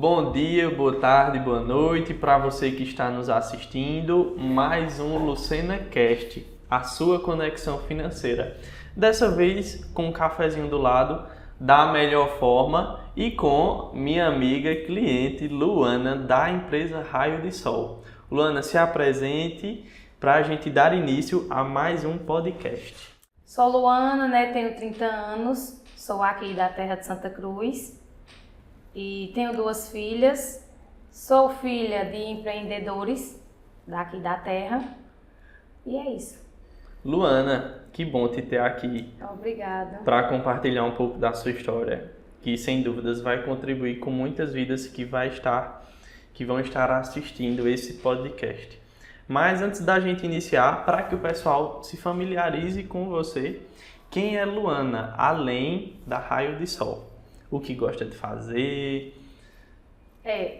Bom dia, boa tarde, boa noite para você que está nos assistindo. Mais um Lucena Cast, a sua conexão financeira. Dessa vez com um cafezinho do lado, da melhor forma e com minha amiga e cliente Luana, da empresa Raio de Sol. Luana, se apresente para a gente dar início a mais um podcast. Sou Luana, tenho 30 anos, sou aqui da terra de Santa Cruz e tenho 2 filhas. Sou filha de empreendedores daqui da terra e é isso. Luana, que bom te ter aqui. Obrigada. Para compartilhar um pouco da sua história, que sem dúvidas vai contribuir com muitas vidas que vão estar assistindo esse podcast. Mas antes da gente iniciar, para que o pessoal se familiarize com você, quem é Luana, além da Raio de Sol? O que gosta de fazer?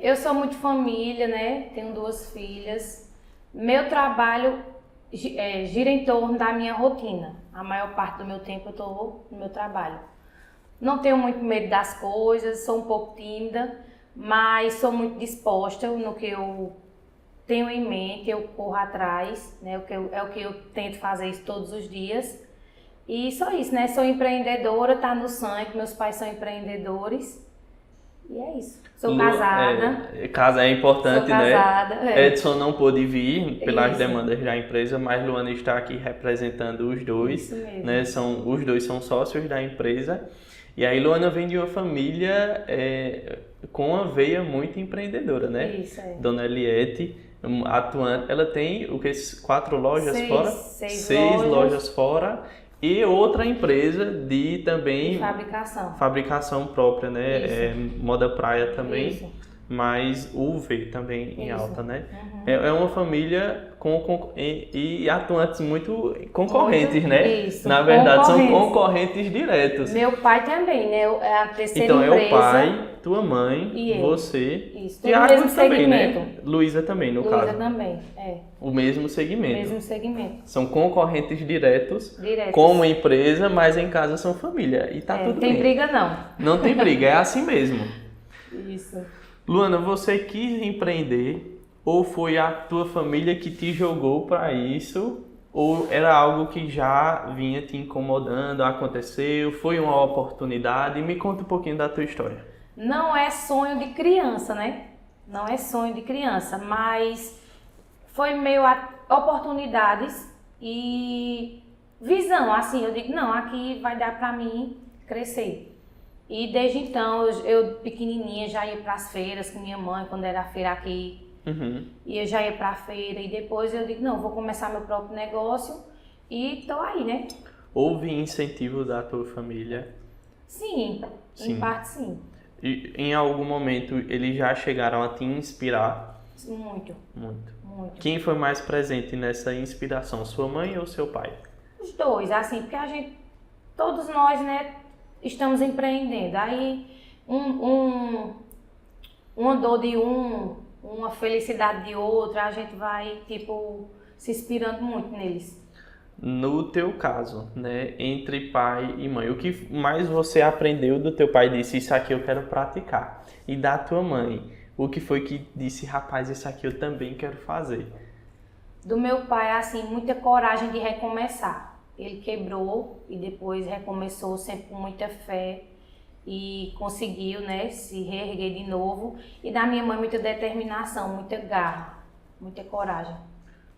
Eu sou muito família, tenho 2 filhas. Meu trabalho gira em torno da minha rotina. A maior parte do meu tempo eu estou no meu trabalho. Não tenho muito medo das coisas, sou um pouco tímida, mas sou muito disposta no que eu tenho em mente, eu corro atrás, é o que eu tento fazer isso todos os dias. E só isso, sou empreendedora, tá no sangue, meus pais são empreendedores. E é isso. Sou casada. Casa é importante, sou casada, Edson não pôde vir pelas Isso. demandas da empresa, mas Luana está aqui representando os dois. Isso mesmo. Os dois são sócios da empresa. E aí Luana vem de uma família com uma veia muito empreendedora, Isso, Dona Eliette, atuante, ela tem 4 lojas fora? 6 lojas fora. E outra empresa de também fabricação própria, moda praia também, Isso. mas UV também em Isso. alta, Uhum. É uma família e atuantes muito concorrentes, Isso. Na verdade são concorrentes diretos. Meu pai também, é a terceira então empresa. É o pai, tua mãe, e você, Isso. Tiago também, segmento. Luísa também, no caso. Luísa também, O mesmo segmento. Mesmo segmento. São concorrentes diretos. Como empresa, mas em casa são família. E tá tudo bem. Não tem briga, não. Não tem briga, é assim mesmo. Isso. Luana, você quis empreender ou foi a tua família que te jogou para isso? Ou era algo que já vinha te incomodando, aconteceu, foi uma oportunidade? Me conta um pouquinho da tua história. Não é sonho de criança, Não é sonho de criança, mas foi meio a oportunidades e visão, assim, eu digo, não, aqui vai dar pra mim crescer. E desde então, eu pequenininha já ia pras feiras com minha mãe, quando era a feira aqui, e eu já ia pra feira e depois eu digo, não, vou começar meu próprio negócio e tô aí, Houve incentivo da tua família? Sim, em parte sim. E em algum momento eles já chegaram a te inspirar? Muito. Quem foi mais presente nessa inspiração, sua mãe ou seu pai? Os dois, assim, porque todos nós, estamos empreendendo. Aí, uma dor de uma felicidade de outra, a gente vai, se inspirando muito neles. No teu caso, entre pai e mãe, o que mais você aprendeu do teu pai disse, isso aqui eu quero praticar? E da tua mãe, o que foi que disse, rapaz, isso aqui eu também quero fazer? Do meu pai, assim, muita coragem de recomeçar. Ele quebrou e depois recomeçou sempre com muita fé e conseguiu, se reerguer de novo. E da minha mãe, muita determinação, muita garra, muita coragem.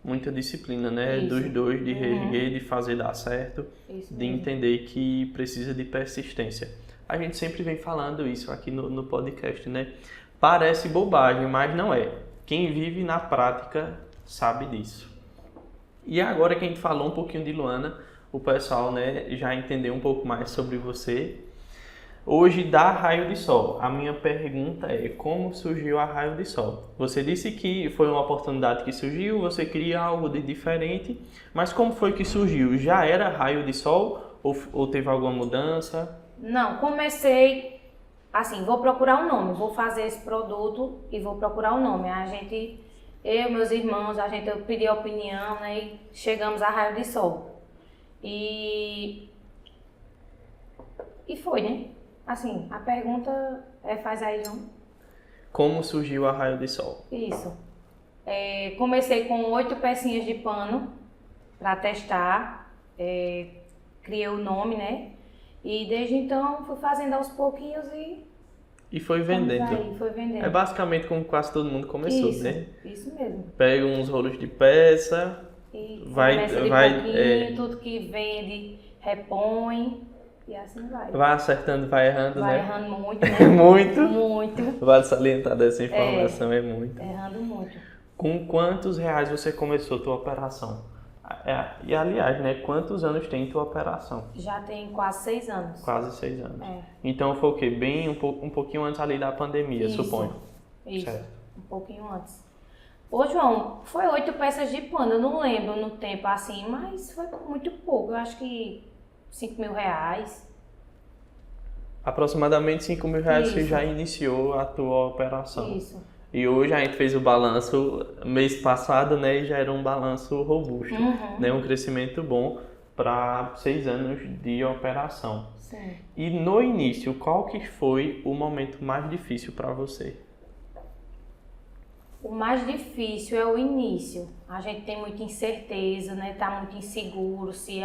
Muita disciplina, Isso. Dos dois, de reerguer, de fazer dar certo, Isso de mesmo. entender que precisa de persistência. A gente sempre vem falando isso aqui no podcast, Parece bobagem, mas não é. Quem vive na prática sabe disso. E agora que a gente falou um pouquinho de Luana, o pessoal já entendeu um pouco mais sobre você. Hoje, da Raio de Sol, a minha pergunta é, como surgiu a Raio de Sol? Você disse que foi uma oportunidade que surgiu, você queria algo de diferente, mas como foi que surgiu? Já era Raio de Sol ou teve alguma mudança? Não, comecei assim, vou procurar um nome, vou fazer esse produto e vou procurar um nome. Eu, meus irmãos, eu pedi a opinião, e chegamos a Raio de Sol. E foi, Assim, a pergunta faz aí, João. como surgiu a Raio de Sol? Isso. Comecei com 8 pecinhas de pano para testar, criei o nome, né? E desde então fui fazendo aos pouquinhos E foi vendendo. Aí, foi vendendo. É basicamente como quase todo mundo começou, Isso, né? Isso mesmo. Pega uns rolos de peça, E vai, começa de pouquinho, tudo que vende, repõe e assim vai. vai acertando, vai errando, Vai né? errando muito, né? Muito. Muito. Vale salientar dessa informação, é muito. Errando muito. Com quantos reais você começou a tua operação? E aliás, né? Quantos anos tem tua operação? Já tem quase 6 anos. Quase 6 anos. É. Então foi o quê? Bem um pouquinho antes ali da pandemia, Isso. suponho. Isso, Certo. um pouquinho antes. Ô, João, foi 8 peças de pano, eu não lembro no tempo assim, mas foi muito pouco. Eu acho que 5 mil reais. Aproximadamente 5 mil reais você Isso. já iniciou a tua operação. Isso. E hoje a gente fez o balanço mês passado, né? E já era um balanço robusto, né? Um crescimento bom para 6 anos de operação. Sim. E no início, qual que foi o momento mais difícil para você? O mais difícil é o início. A gente tem muita incerteza, né? Tá muito inseguro se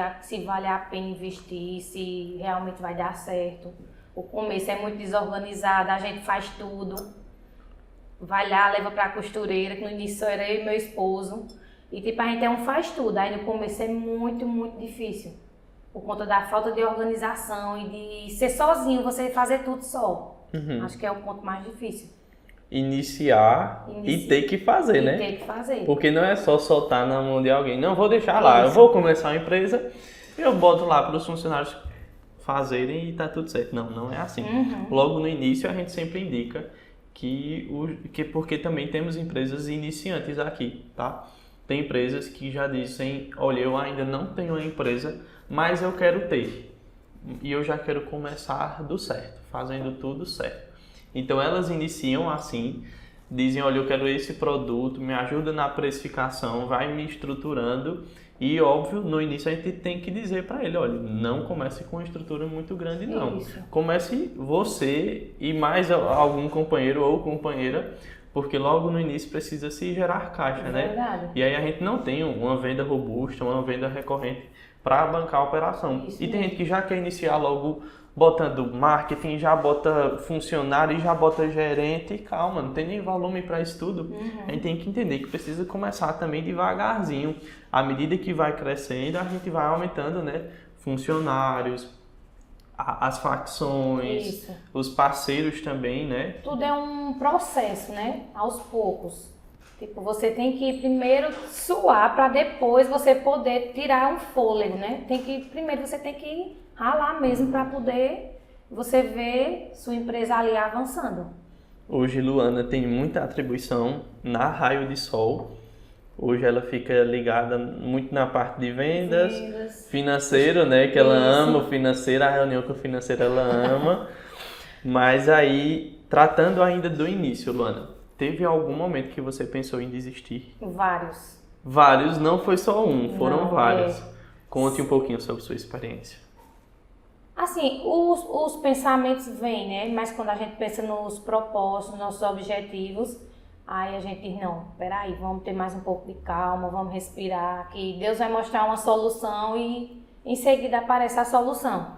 vale a pena investir, se realmente vai dar certo. O começo é muito desorganizado, a gente faz tudo. Vai lá, leva pra costureira, que no início era eu e meu esposo. E tipo, a gente faz tudo. Aí no começo é muito, muito difícil. Por conta da falta de organização e de ser sozinho, você fazer tudo só. Acho que é o ponto mais difícil. Iniciar e ter que fazer, né? Ter que fazer. Porque não é só soltar na mão de alguém. Não, vou deixar lá. Eu vou começar uma empresa e eu boto lá para os funcionários fazerem e tá tudo certo. Não, não é assim. Logo no início a gente sempre indica porque também temos empresas iniciantes aqui, tá? Tem empresas que já dizem, olha, eu ainda não tenho uma empresa, mas eu quero ter. E eu já quero começar do certo, fazendo tudo certo. Então elas iniciam assim, dizem, olha, eu quero esse produto, me ajuda na precificação, vai me estruturando. E óbvio, no início a gente tem que dizer para ele, olha, não comece com uma estrutura muito grande não. Isso. Comece você e mais algum companheiro ou companheira, porque logo no início precisa se gerar caixa, né? Verdade. E aí a gente não tem uma venda robusta, uma venda recorrente para bancar a operação. Isso e tem mesmo. gente que já quer iniciar logo botando marketing, já bota funcionário, já bota gerente. Calma, não tem nem volume para isso tudo. A gente tem que entender que precisa começar também devagarzinho. À medida que vai crescendo, a gente vai aumentando, né? Funcionários, as facções, Isso. os parceiros também, né? Tudo é um processo, né? Aos poucos. Tipo, você tem que primeiro suar para depois você poder tirar um fôlego, né? Primeiro você tem que ralar mesmo para poder você ver sua empresa ali avançando. Hoje Luana tem muita atribuição na Raio de Sol. Hoje ela fica ligada muito na parte de vendas. Financeiro, né? Que ela ama o financeiro, a reunião com o financeiro ela ama. Mas aí, tratando ainda do início, Luana, teve algum momento que você pensou em desistir? Vários. Vários, não foi só um, foram Não, vários. Conte um pouquinho sobre sua experiência. Assim, os pensamentos vêm, né? Mas quando a gente pensa nos propósitos, nos nossos objetivos, aí a gente diz, não, peraí, vamos ter mais um pouco de calma, vamos respirar, que Deus vai mostrar uma solução e em seguida aparece a solução.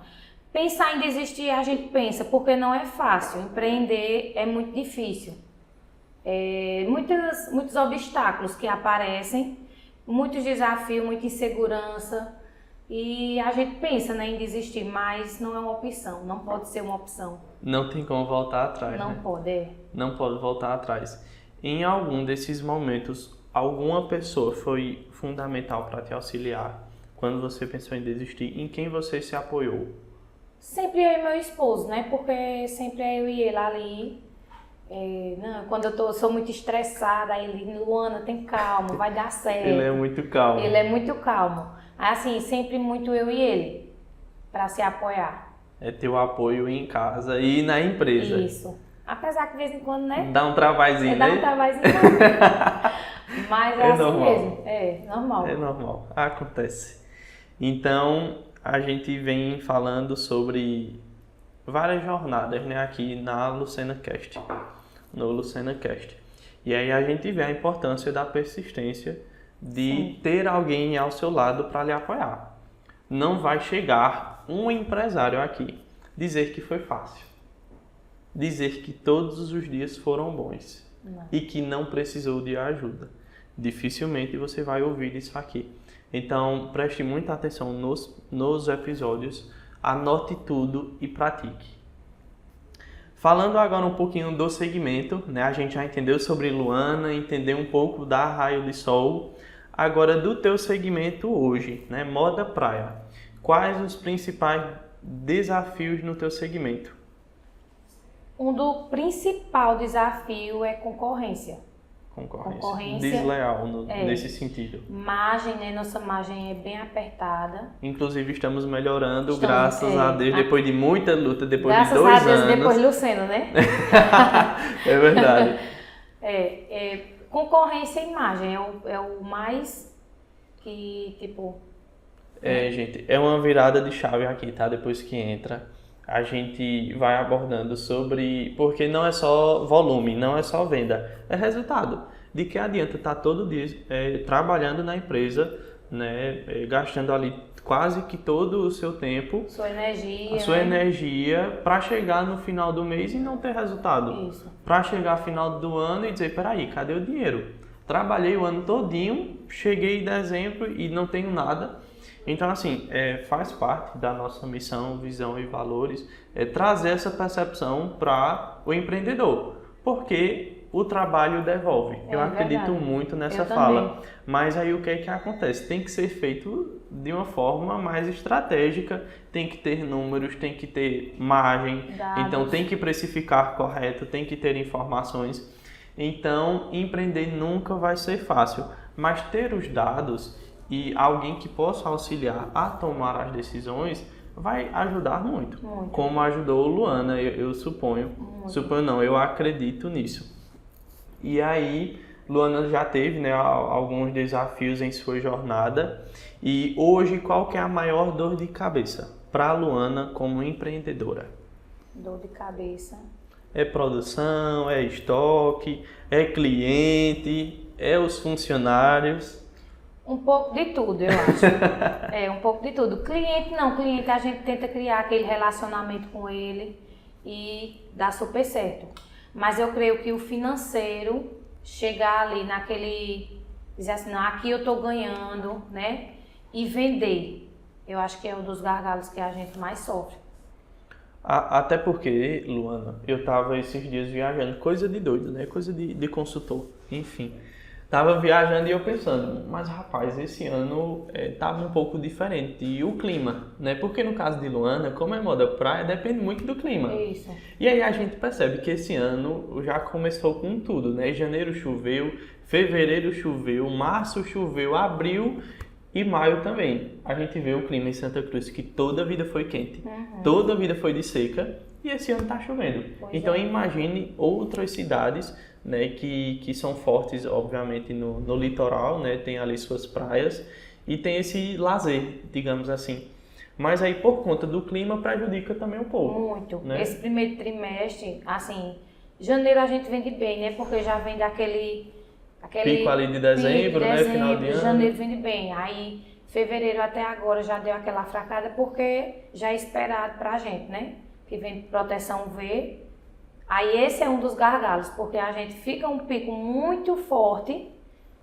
Pensar em desistir, a gente pensa, porque não é fácil, empreender é muito difícil. Muitos obstáculos que aparecem, muitos desafios, muita insegurança. E a gente pensa, né, em desistir, mas não é uma opção, não pode ser uma opção. Não tem como voltar atrás, Não né? pode. Não pode voltar atrás. Em algum desses momentos, alguma pessoa foi fundamental para te auxiliar? Quando você pensou em desistir, em quem você se apoiou? Sempre eu e meu esposo, né? Porque sempre é eu e ele ali. Quando eu sou muito estressada, aí ele, Luana, tem calma, vai dar certo. Ele é muito calmo. Ele é muito calmo. Assim, sempre muito eu e ele, para se apoiar. É ter o apoio em casa e na empresa. Isso. Apesar que de vez em quando, né? Dá um trabalhozinho, Dá um né? trabalhozinho. Mas é assim normal. mesmo. É normal. É normal, acontece. Então, a gente vem falando sobre várias jornadas, né, aqui na Lucena Cast. no Lucena Cast. E aí a gente vê a importância da persistência de ter alguém ao seu lado para lhe apoiar. Não vai chegar um empresário aqui dizer que foi fácil, dizer que todos os dias foram bons e que não precisou de ajuda. Dificilmente você vai ouvir isso aqui. Então, preste muita atenção nos episódios, anote tudo e pratique. Falando agora um pouquinho do segmento, né? A gente já entendeu sobre Luana, entendeu um pouco da Raio de Sol. Agora, do teu segmento hoje, né? Moda praia. Quais os principais desafios no teu segmento? Do principal desafio é concorrência. Concorrência desleal nesse sentido. Margem, né? Nossa margem é bem apertada. Inclusive estamos melhorando, graças a Deus, depois de muita luta, depois de 2 anos. Graças a Deus, depois de Lucena, né? É verdade. Concorrência e margem é o mais que, tipo... Gente, é uma virada de chave aqui, tá? Depois que entra, a gente vai abordando sobre... Porque não é só volume, não é só venda, é resultado. De que adianta estar todo dia trabalhando na empresa, né? Gastando ali quase que todo o seu tempo, a sua energia, para chegar no final do mês e não ter resultado. Isso. Para chegar ao final do ano e dizer, peraí, cadê o dinheiro? Trabalhei o ano todinho, cheguei em dezembro e não tenho nada. Então, assim, faz parte da nossa missão, visão e valores trazer essa percepção para o empreendedor, porque o trabalho devolve. Eu acredito muito nessa fala. Mas aí o que é que acontece? Tem que ser feito de uma forma mais estratégica, tem que ter números, tem que ter margem, então tem que precificar correto, tem que ter informações. Então, empreender nunca vai ser fácil, mas ter os dados e alguém que possa auxiliar a tomar as decisões vai ajudar muito. Como ajudou Luana, eu suponho. Suponho não, eu acredito nisso. E aí, Luana já teve, né, alguns desafios em sua jornada. E hoje, qual que é a maior dor de cabeça para a Luana como empreendedora? Dor de cabeça. É produção, é estoque, é cliente, é os funcionários? Um pouco de tudo, eu acho. Um pouco de tudo. Cliente a gente tenta criar aquele relacionamento com ele e dá super certo. Mas eu creio que o financeiro, chegar ali naquele, dizer assim, não, aqui eu tô ganhando, né? E vender, eu acho que é um dos gargalos que a gente mais sofre. Até porque, Luana, eu tava esses dias viajando, coisa de doido, né? Coisa de consultor, enfim. Tava viajando e eu pensando, mas rapaz, esse ano tava um pouco diferente. E o clima, né? Porque no caso de Luana, como é moda praia, depende muito do clima. Isso. E aí a gente percebe que esse ano já começou com tudo, né? Janeiro choveu, fevereiro choveu, março choveu, abril e maio também. A gente vê o clima em Santa Cruz que toda a vida foi quente, toda a vida foi de seca e esse ano tá chovendo. Então imagine outras cidades, né, que são fortes, obviamente, no litoral, né, tem ali suas praias e tem esse lazer, digamos assim. Mas aí, por conta do clima, prejudica também um pouco. Muito. Né? Esse primeiro trimestre, assim, janeiro a gente vende bem, né, porque já vem daquele pico ali de dezembro, né, final de ano. Janeiro vende bem. Aí, fevereiro até agora já deu aquela fracada porque já é esperado pra gente, né, que vem proteção V. Aí esse é um dos gargalos, porque a gente fica um pico muito forte,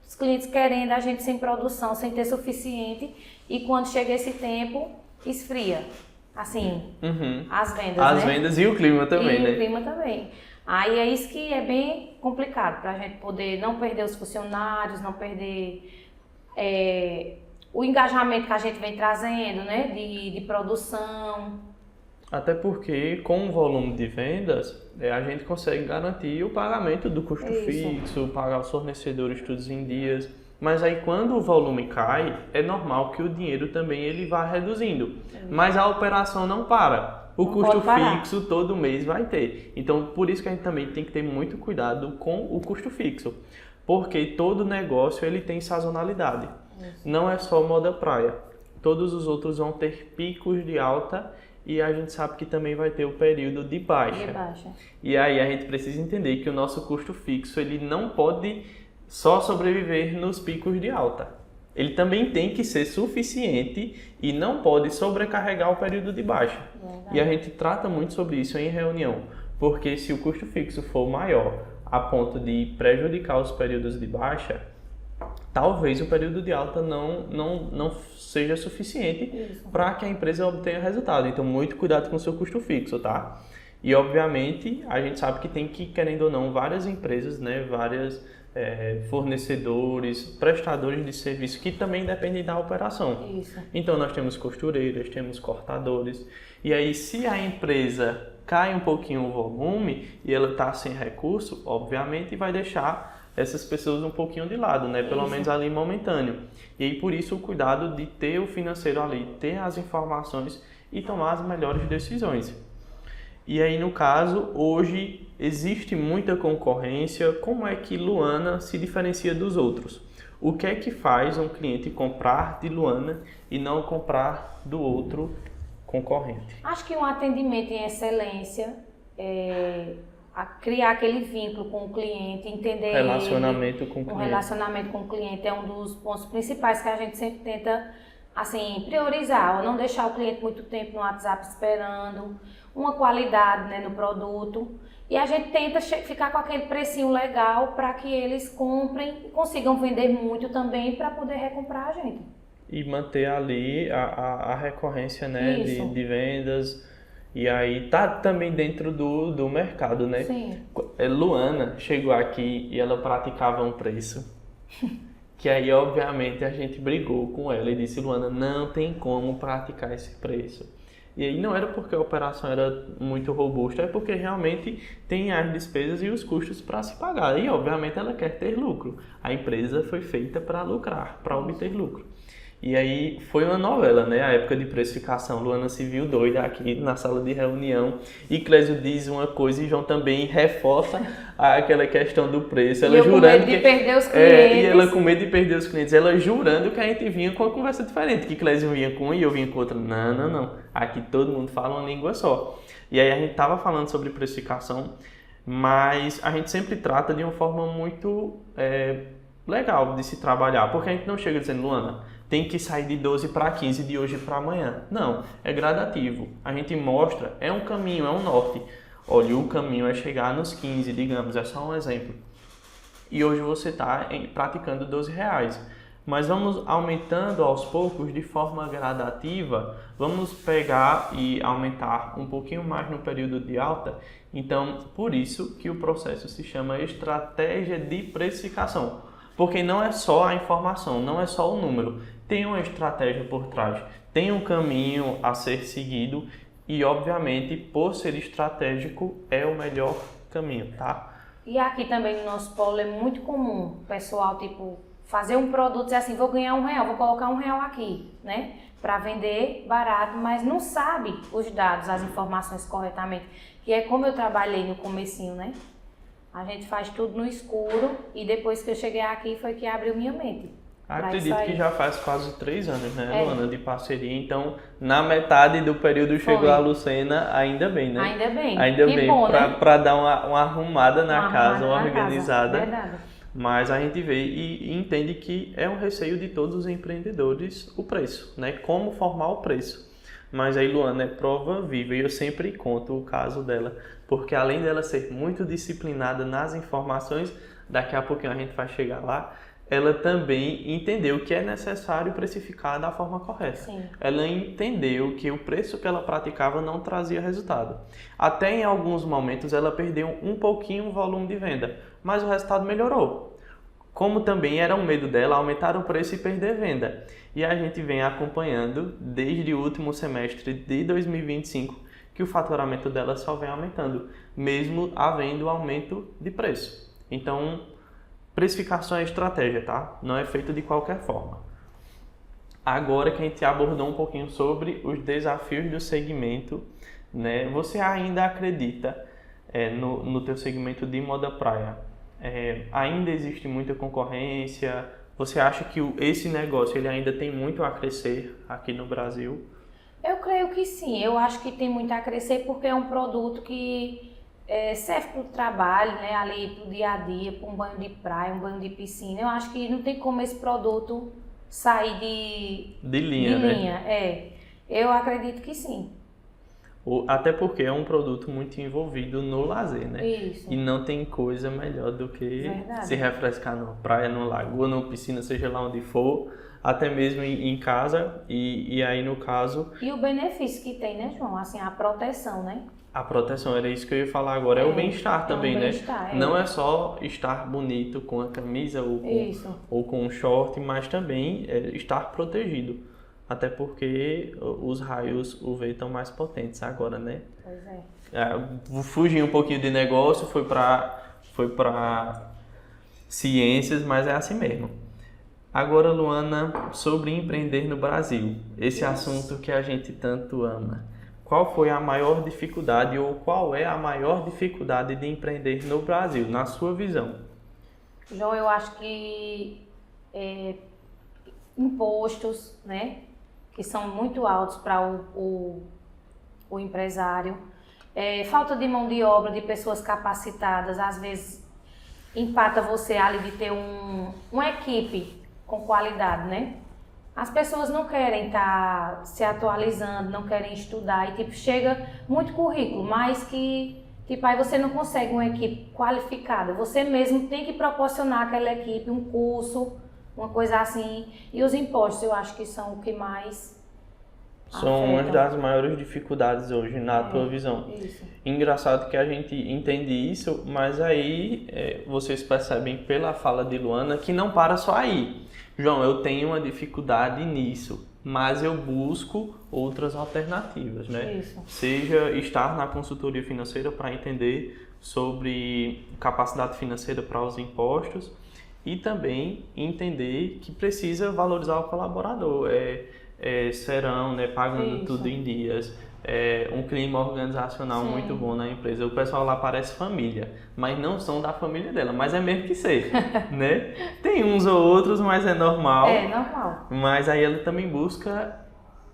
os clientes querendo a gente sem produção, sem ter suficiente, e quando chega esse tempo, esfria. Assim, as vendas, As vendas e o clima também, né? E o clima também. Aí é isso que é bem complicado, pra gente poder não perder os funcionários, não perder o engajamento que a gente vem trazendo, né, de produção. Até porque, com o volume de vendas, a gente consegue garantir o pagamento do custo fixo, pagar os fornecedores todos em dias. Mas aí, quando o volume cai, é normal que o dinheiro também ele vá reduzindo. Mas a operação não para. O custo fixo todo mês vai ter. Então, por isso que a gente também tem que ter muito cuidado com o custo fixo. Porque todo negócio ele tem sazonalidade. Não é só moda praia. Todos os outros vão ter picos de alta e a gente sabe que também vai ter o período de baixa. De baixa. E aí a gente precisa entender que o nosso custo fixo ele não pode só sobreviver nos picos de alta. Ele também tem que ser suficiente e não pode sobrecarregar o período de baixa. Verdade. E a gente trata muito sobre isso em reunião, porque se o custo fixo for maior a ponto de prejudicar os períodos de baixa, talvez o período de alta não seja suficiente para que a empresa obtenha resultado. Então, muito cuidado com o seu custo fixo, tá? E, obviamente, a gente sabe que tem que, querendo ou não, várias empresas, né, várias fornecedores, prestadores de serviço que também dependem da operação. Isso. Então, nós temos costureiras, temos cortadores. E aí, se a empresa cai um pouquinho o volume e ela está sem recurso, obviamente vai deixar essas pessoas um pouquinho de lado, né? Pelo menos ali momentâneo. E aí, por isso, o cuidado de ter o financeiro ali, ter as informações e tomar as melhores decisões. E aí, no caso, hoje existe muita concorrência. Como é que Luana se diferencia dos outros? O que é que faz um cliente comprar de Luana e não comprar do outro concorrente? Acho que um atendimento em excelência, a criar aquele vínculo com o cliente, entender Relacionamento com o cliente. Um relacionamento com o cliente é um dos pontos principais que a gente sempre tenta assim, priorizar, ou não deixar o cliente muito tempo no WhatsApp esperando, uma qualidade, né, no produto. E a gente tenta ficar com aquele precinho legal para que eles comprem e consigam vender muito também para poder recomprar a gente. E manter ali a recorrência, né, de vendas. E aí tá também dentro do mercado, né? Sim. Luana chegou aqui e ela praticava um preço que aí, obviamente, a gente brigou com ela e disse: Luana, não tem como praticar esse preço. E aí não era porque a operação era muito robusta, é porque realmente tem as despesas e os custos para se pagar. E, obviamente, ela quer ter lucro. A empresa foi feita para lucrar, para obter lucro. E aí foi uma novela, né? A época de precificação. Luana se viu doida aqui na sala de reunião. E Clésio diz uma coisa e João também reforça aquela questão do preço. Ela jurando com medo de perder os clientes. E ela com medo de perder os clientes. Ela jurando que a gente vinha com uma conversa diferente. Que Clésio vinha com uma e eu vinha com outra. Não. Aqui todo mundo fala uma língua só. E aí a gente estava falando sobre precificação, mas a gente sempre trata de uma forma muito legal de se trabalhar. Porque a gente não chega dizendo: Luana, tem que sair de 12 para 15 de hoje para amanhã. Não, é gradativo. A gente mostra, é um caminho, é um norte. Olha, o caminho é chegar nos 15, digamos, é só um exemplo. E hoje você está praticando R$12. Mas vamos aumentando aos poucos de forma gradativa. Vamos pegar e aumentar um pouquinho mais no período de alta. Então, por isso que o processo se chama estratégia de precificação. Porque não é só a informação, não é só o número. Tem uma estratégia por trás, tem um caminho a ser seguido e, obviamente, por ser estratégico, é o melhor caminho, tá? E aqui também no nosso polo é muito comum o pessoal, tipo, fazer um produto e dizer assim: vou ganhar R$1, vou colocar R$1 aqui, né? Para vender barato, mas não sabe os dados, as informações corretamente. Que é como eu trabalhei no comecinho, né? A gente faz tudo no escuro e depois que eu cheguei aqui foi que abriu minha mente. Acredito que já faz quase 3 anos, né, Luana, de parceria. Então, na metade do período chegou a Lucena, ainda bem, né? Ainda bem. Ainda que bem, bom, para dar uma arrumada na casa, uma na organizada. casa. Verdade. Mas a gente vê e entende que é um receio de todos os empreendedores o preço, né? Como formar o preço. Mas aí Luana é prova viva e eu sempre conto o caso dela, porque além dela ser muito disciplinada nas informações, daqui a pouquinho a gente vai chegar lá, ela também entendeu que é necessário precificar da forma correta. Sim. Ela entendeu que o preço que ela praticava não trazia resultado. Até em alguns momentos ela perdeu um pouquinho o volume de venda, mas o resultado melhorou. Como também era um medo dela aumentar o preço e perder venda. E a gente vem acompanhando desde o último semestre de 2025 que o faturamento dela só vem aumentando, mesmo havendo aumento de preço. Então, precificação é estratégia, tá? Não é feito de qualquer forma. Agora que a gente abordou um pouquinho sobre os desafios do segmento, né? Você ainda acredita no teu segmento de moda praia? Ainda existe muita concorrência? Você acha que esse negócio ele ainda tem muito a crescer aqui no Brasil? Eu creio que sim, eu acho que tem muito a crescer porque é um produto que serve para o trabalho, né? Ali para o dia a dia, para um banho de praia, um banho de piscina. Eu acho que não tem como esse produto sair De linha, né? linha. Eu acredito que sim. Até porque é um produto muito envolvido no lazer, né? Isso. E não tem coisa melhor do que Verdade. se refrescar numa praia, numa lagoa, numa piscina, seja lá onde for, até mesmo em casa. E aí, no caso, E o benefício que tem, né, João? Assim, a proteção, né? a proteção, era isso que eu ia falar agora, é o bem-estar também, né? bem-estar, Não é só estar bonito com a camisa Isso. ou com o short, mas também estar protegido. Até porque os raios UV estão mais potentes agora, né? Pois é. Vou fugir um pouquinho de negócio, foi para ciências, mas é assim mesmo. Agora, Luana, sobre empreender no Brasil, esse assunto que a gente tanto ama. Qual foi a maior dificuldade ou qual é a maior dificuldade de empreender no Brasil, na sua visão? João, eu acho que impostos, né, que são muito altos para o empresário, falta de mão de obra, de pessoas capacitadas, às vezes empata você ali de ter uma equipe com qualidade, né? As pessoas não querem estar se atualizando, não querem estudar e tipo chega muito currículo, mas que tipo aí você não consegue uma equipe qualificada. Você mesmo tem que proporcionar àquela equipe um curso, uma coisa assim. E os impostos, eu acho que são o que mais São uma afetam. das maiores dificuldades hoje, na tua visão. Isso. Engraçado que a gente entende isso, mas aí vocês percebem pela fala de Luana que não para só aí. João, eu tenho uma dificuldade nisso, mas eu busco outras alternativas, né? Isso. Seja estar na consultoria financeira para entender sobre capacidade financeira para os impostos e também entender que precisa valorizar o colaborador. Serão, né, pagando Isso. tudo em dias, um clima organizacional Sim. muito bom na empresa. O pessoal lá parece família, mas não são da família dela, mas é mesmo que ser, né? Tem uns ou outros, mas é normal. É normal. Mas aí ela também busca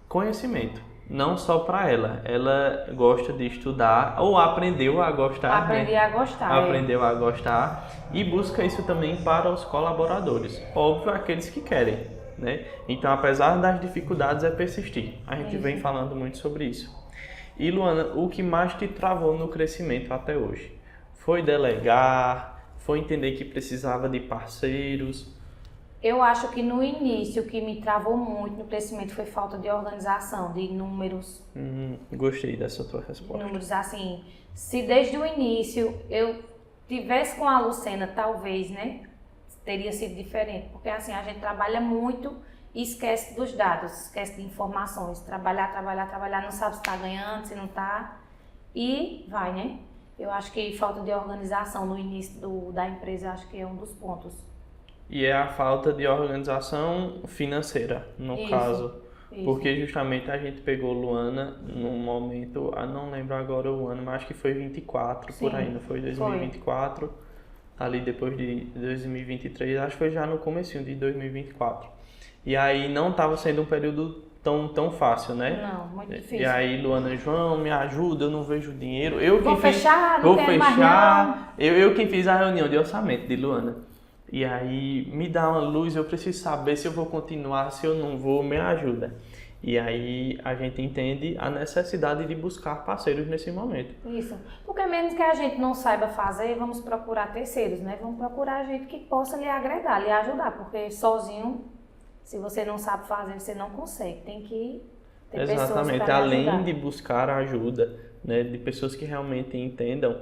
conhecimento, não só para ela. Ela gosta de estudar ou aprendeu a gostar, Aprendi né? a gostar. Aprendeu a gostar e busca isso também para os colaboradores. Óbvio, aqueles que querem. Né? Então, apesar das dificuldades, é persistir. A gente vem falando muito sobre isso. E, Luana, o que mais te travou no crescimento até hoje? Foi delegar? Foi entender que precisava de parceiros? Eu acho que no início o que me travou muito no crescimento foi falta de organização, de números. Gostei dessa tua resposta. Números assim, se desde o início eu tivesse com a Lucena, talvez, né, teria sido diferente. Porque assim, a gente trabalha muito e esquece dos dados, esquece de informações. Trabalhar, não sabe se está ganhando, se não está. E vai, né? Eu acho que falta de organização no início da empresa, acho que é um dos pontos. E é a falta de organização financeira, no caso. Isso. Porque justamente a gente pegou Luana num momento, não lembro agora o ano, mas acho que foi 24, Sim, por aí, não foi 2024, ali depois de 2023, acho que foi já no comecinho de 2024. E aí não estava sendo um período tão fácil, né? Não, muito difícil. E aí Luana, João, me ajuda, eu não vejo dinheiro. Vou fechar, não quero mais não. Eu quem fiz a reunião de orçamento de Luana. E aí me dá uma luz, eu preciso saber se eu vou continuar, se eu não vou, me ajuda. E aí a gente entende a necessidade de buscar parceiros nesse momento. Isso, porque mesmo que a gente não saiba fazer, vamos procurar terceiros, né? Vamos procurar gente que possa lhe agregar, lhe ajudar, porque sozinho, se você não sabe fazer, você não consegue. Tem que ter pessoas para lhe ajudar. Além de buscar ajuda, né, de pessoas que realmente entendam,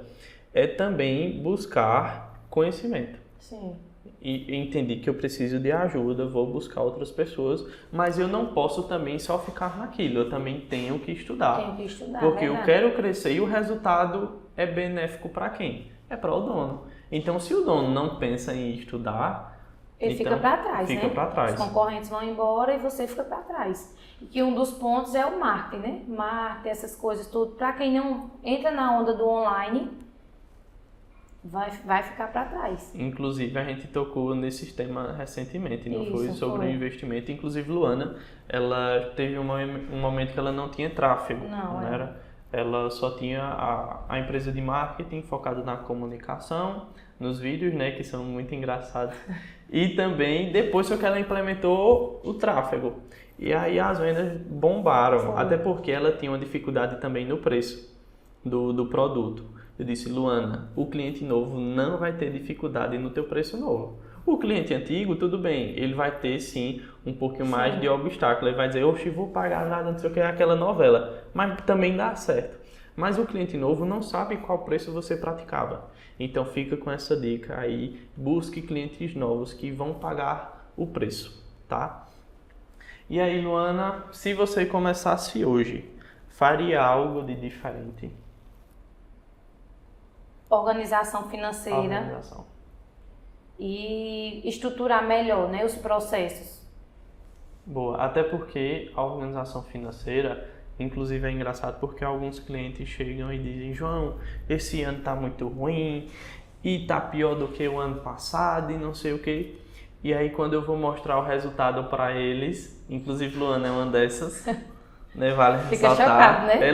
é também buscar conhecimento. Sim. E entendi que eu preciso de ajuda, vou buscar outras pessoas, mas eu não posso também só ficar naquilo, eu também tenho que estudar. Tenho que estudar, porque verdade. eu quero crescer e o resultado é benéfico para quem? É para o dono. Então, se o dono não pensa em estudar, ele então, fica para trás, fica né? para trás. Os concorrentes vão embora e você fica para trás. E que um dos pontos é o marketing, né? Marketing, essas coisas tudo. Para quem não entra na onda do online, vai ficar para trás. Inclusive, a gente tocou nesse tema recentemente, não foi? Isso, Sobre o investimento. Inclusive, Luana, ela teve um momento que ela não tinha tráfego. Não era? Ela só tinha a empresa de marketing focada na comunicação, nos vídeos, né, que são muito engraçados. E também, depois foi que ela implementou o tráfego. E aí as vendas bombaram, até porque ela tinha uma dificuldade também no preço do produto. Eu disse, Luana, o cliente novo não vai ter dificuldade no teu preço novo. O cliente antigo, tudo bem, ele vai ter sim um pouquinho mais de obstáculo. Ele vai dizer, oxe, vou pagar nada, não sei o que, é aquela novela. Mas também dá certo. Mas o cliente novo não sabe qual preço você praticava. Então fica com essa dica aí, busque clientes novos que vão pagar o preço, tá? E aí, Luana, se você começasse hoje, faria algo de diferente? Organização financeira. Organização. E estruturar melhor, né, os processos. Boa, até porque a organização financeira, inclusive é engraçado porque alguns clientes chegam e dizem, João, esse ano tá muito ruim e tá pior do que o ano passado e não sei o que. E aí quando eu vou mostrar o resultado para eles, inclusive Luana é uma dessas, né, vale fica ressaltar, chocado, né?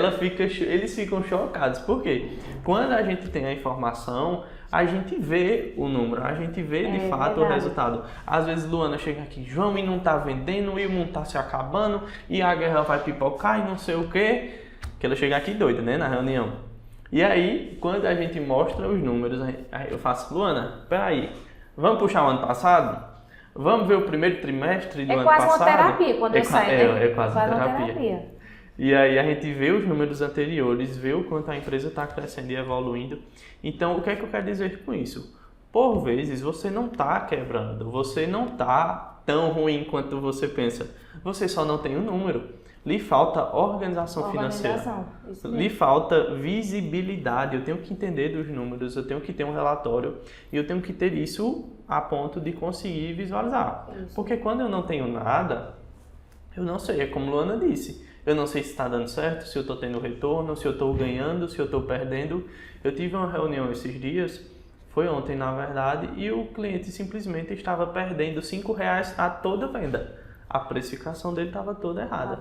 Eles ficam chocados. Por quê? Quando a gente tem a informação, a gente vê o número, a gente vê de fato o resultado. Às vezes Luana chega aqui, João, e não tá vendendo, e o mundo tá se acabando, e a guerra vai pipocar e não sei o quê. Que ela chega aqui doida, né, na reunião. E aí, quando a gente mostra os números, eu faço, Luana, peraí, vamos puxar o ano passado? Vamos ver o primeiro trimestre do ano passado? É quase uma terapia quando eu saio, né? É quase uma terapia. E aí a gente vê os números anteriores, vê o quanto a empresa está crescendo e evoluindo. Então, o que é que eu quero dizer com isso? Por vezes, você não está quebrando, você não está tão ruim quanto você pensa. Você só não tem um número. Lhe falta organização financeira. Lhe falta visibilidade. Eu tenho que entender dos números, eu tenho que ter um relatório e eu tenho que ter isso a ponto de conseguir visualizar. Isso. Porque quando eu não tenho nada, eu não sei. É como Luana disse. Eu não sei se está dando certo, se eu estou tendo retorno, se eu estou ganhando, se eu estou perdendo. Eu tive uma reunião esses dias, foi ontem na verdade, e o cliente simplesmente estava perdendo R$5 a toda venda. A precificação dele estava toda errada.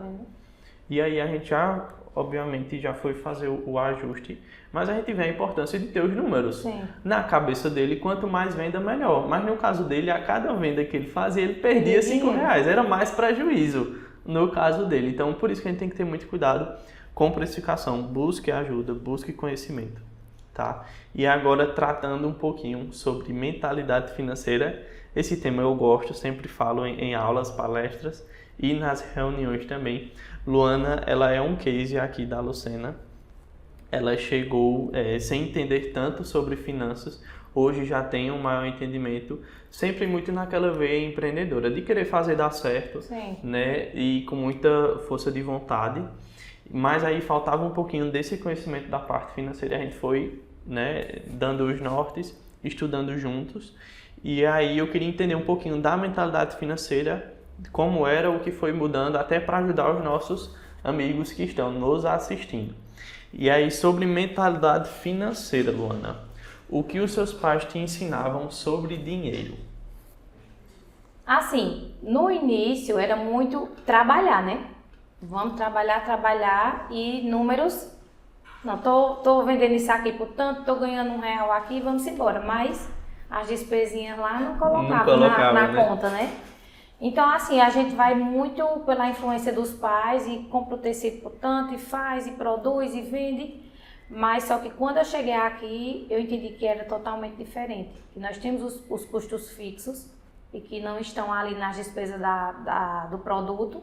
E aí a gente já, obviamente, já foi fazer o ajuste, mas a gente vê a importância de ter os números. Sim. Na cabeça dele, quanto mais venda, melhor. Mas no caso dele, a cada venda que ele fazia, ele perdia R$5. Era mais prejuízo no caso dele. Então, por isso que a gente tem que ter muito cuidado com precificação. Busque ajuda, busque conhecimento, tá? E agora, tratando um pouquinho sobre mentalidade financeira, esse tema eu gosto, sempre falo em aulas, palestras e nas reuniões também. Luana, ela é um case aqui da Lucena. Ela chegou sem entender tanto sobre finanças, hoje já tem um maior entendimento, sempre muito naquela veia empreendedora, de querer fazer dar certo, né? E com muita força de vontade. Mas aí faltava um pouquinho desse conhecimento da parte financeira, a gente foi, né, dando os nortes, estudando juntos. E aí eu queria entender um pouquinho da mentalidade financeira, como era, o que foi mudando, até para ajudar os nossos amigos que estão nos assistindo. E aí, sobre mentalidade financeira, Luana, o que os seus pais te ensinavam sobre dinheiro? Assim, no início era muito trabalhar, né? Vamos trabalhar e números. Não, tô vendendo isso aqui por tanto, tô ganhando R$1 aqui, vamos embora. Mas as despesinhas lá não colocavam na conta, né? Então, assim, a gente vai muito pela influência dos pais e compra o tecido por tanto, e faz, e produz, e vende. Mas só que quando eu cheguei aqui, eu entendi que era totalmente diferente. Que nós temos os custos fixos e que não estão ali nas despesas do produto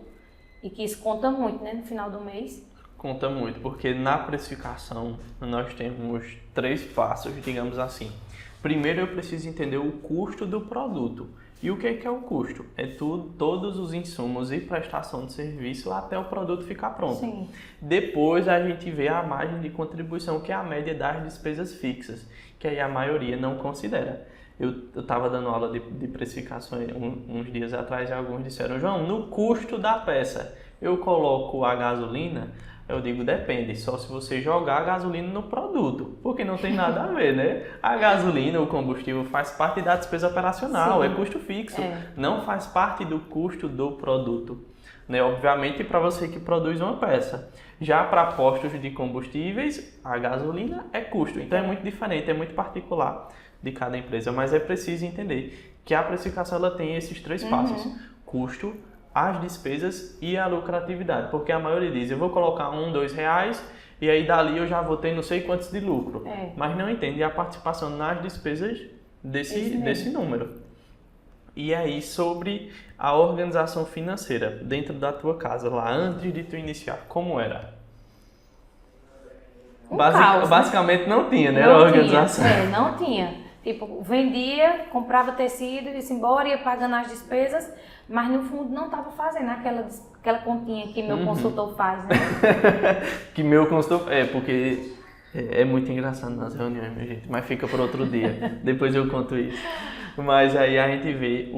e que isso conta muito, né, no final do mês. Conta muito, porque na precificação nós temos 3 passos, digamos assim. Primeiro eu preciso entender o custo do produto. E o que é o custo? É todos os insumos e prestação de serviço até o produto ficar pronto. Sim. Depois a gente vê a margem de contribuição, que é a média das despesas fixas, que aí a maioria não considera. Eu estava dando aula de precificação uns dias atrás e alguns disseram, João, no custo da peça eu coloco a gasolina, Eu digo, depende, só se você jogar a gasolina no produto, porque não tem nada a ver, né? A gasolina, o combustível, faz parte da despesa operacional, é custo fixo, não faz parte do custo do produto, né? Obviamente, para você que produz uma peça. Já para postos de combustíveis, a gasolina é custo, então é muito diferente, é muito particular de cada empresa, mas é preciso entender que a precificação ela tem esses 3 passos: custo, as despesas e a lucratividade, porque a maioria diz, eu vou colocar R$1, R$2 e aí dali eu já vou ter não sei quantos de lucro, mas não entende a participação nas despesas desse número. E aí, sobre a organização financeira dentro da tua casa, lá antes de tu iniciar, como era? Caos, basicamente não tinha, né? Não a organização. Tinha. Não tinha. Tipo, vendia, comprava tecido, ia embora, ia pagando as despesas, mas no fundo não estava fazendo aquela continha que meu consultor faz, né? Que meu consultor... porque é muito engraçado nas reuniões, minha gente, mas fica para outro dia. Depois eu conto isso. Mas aí a gente vê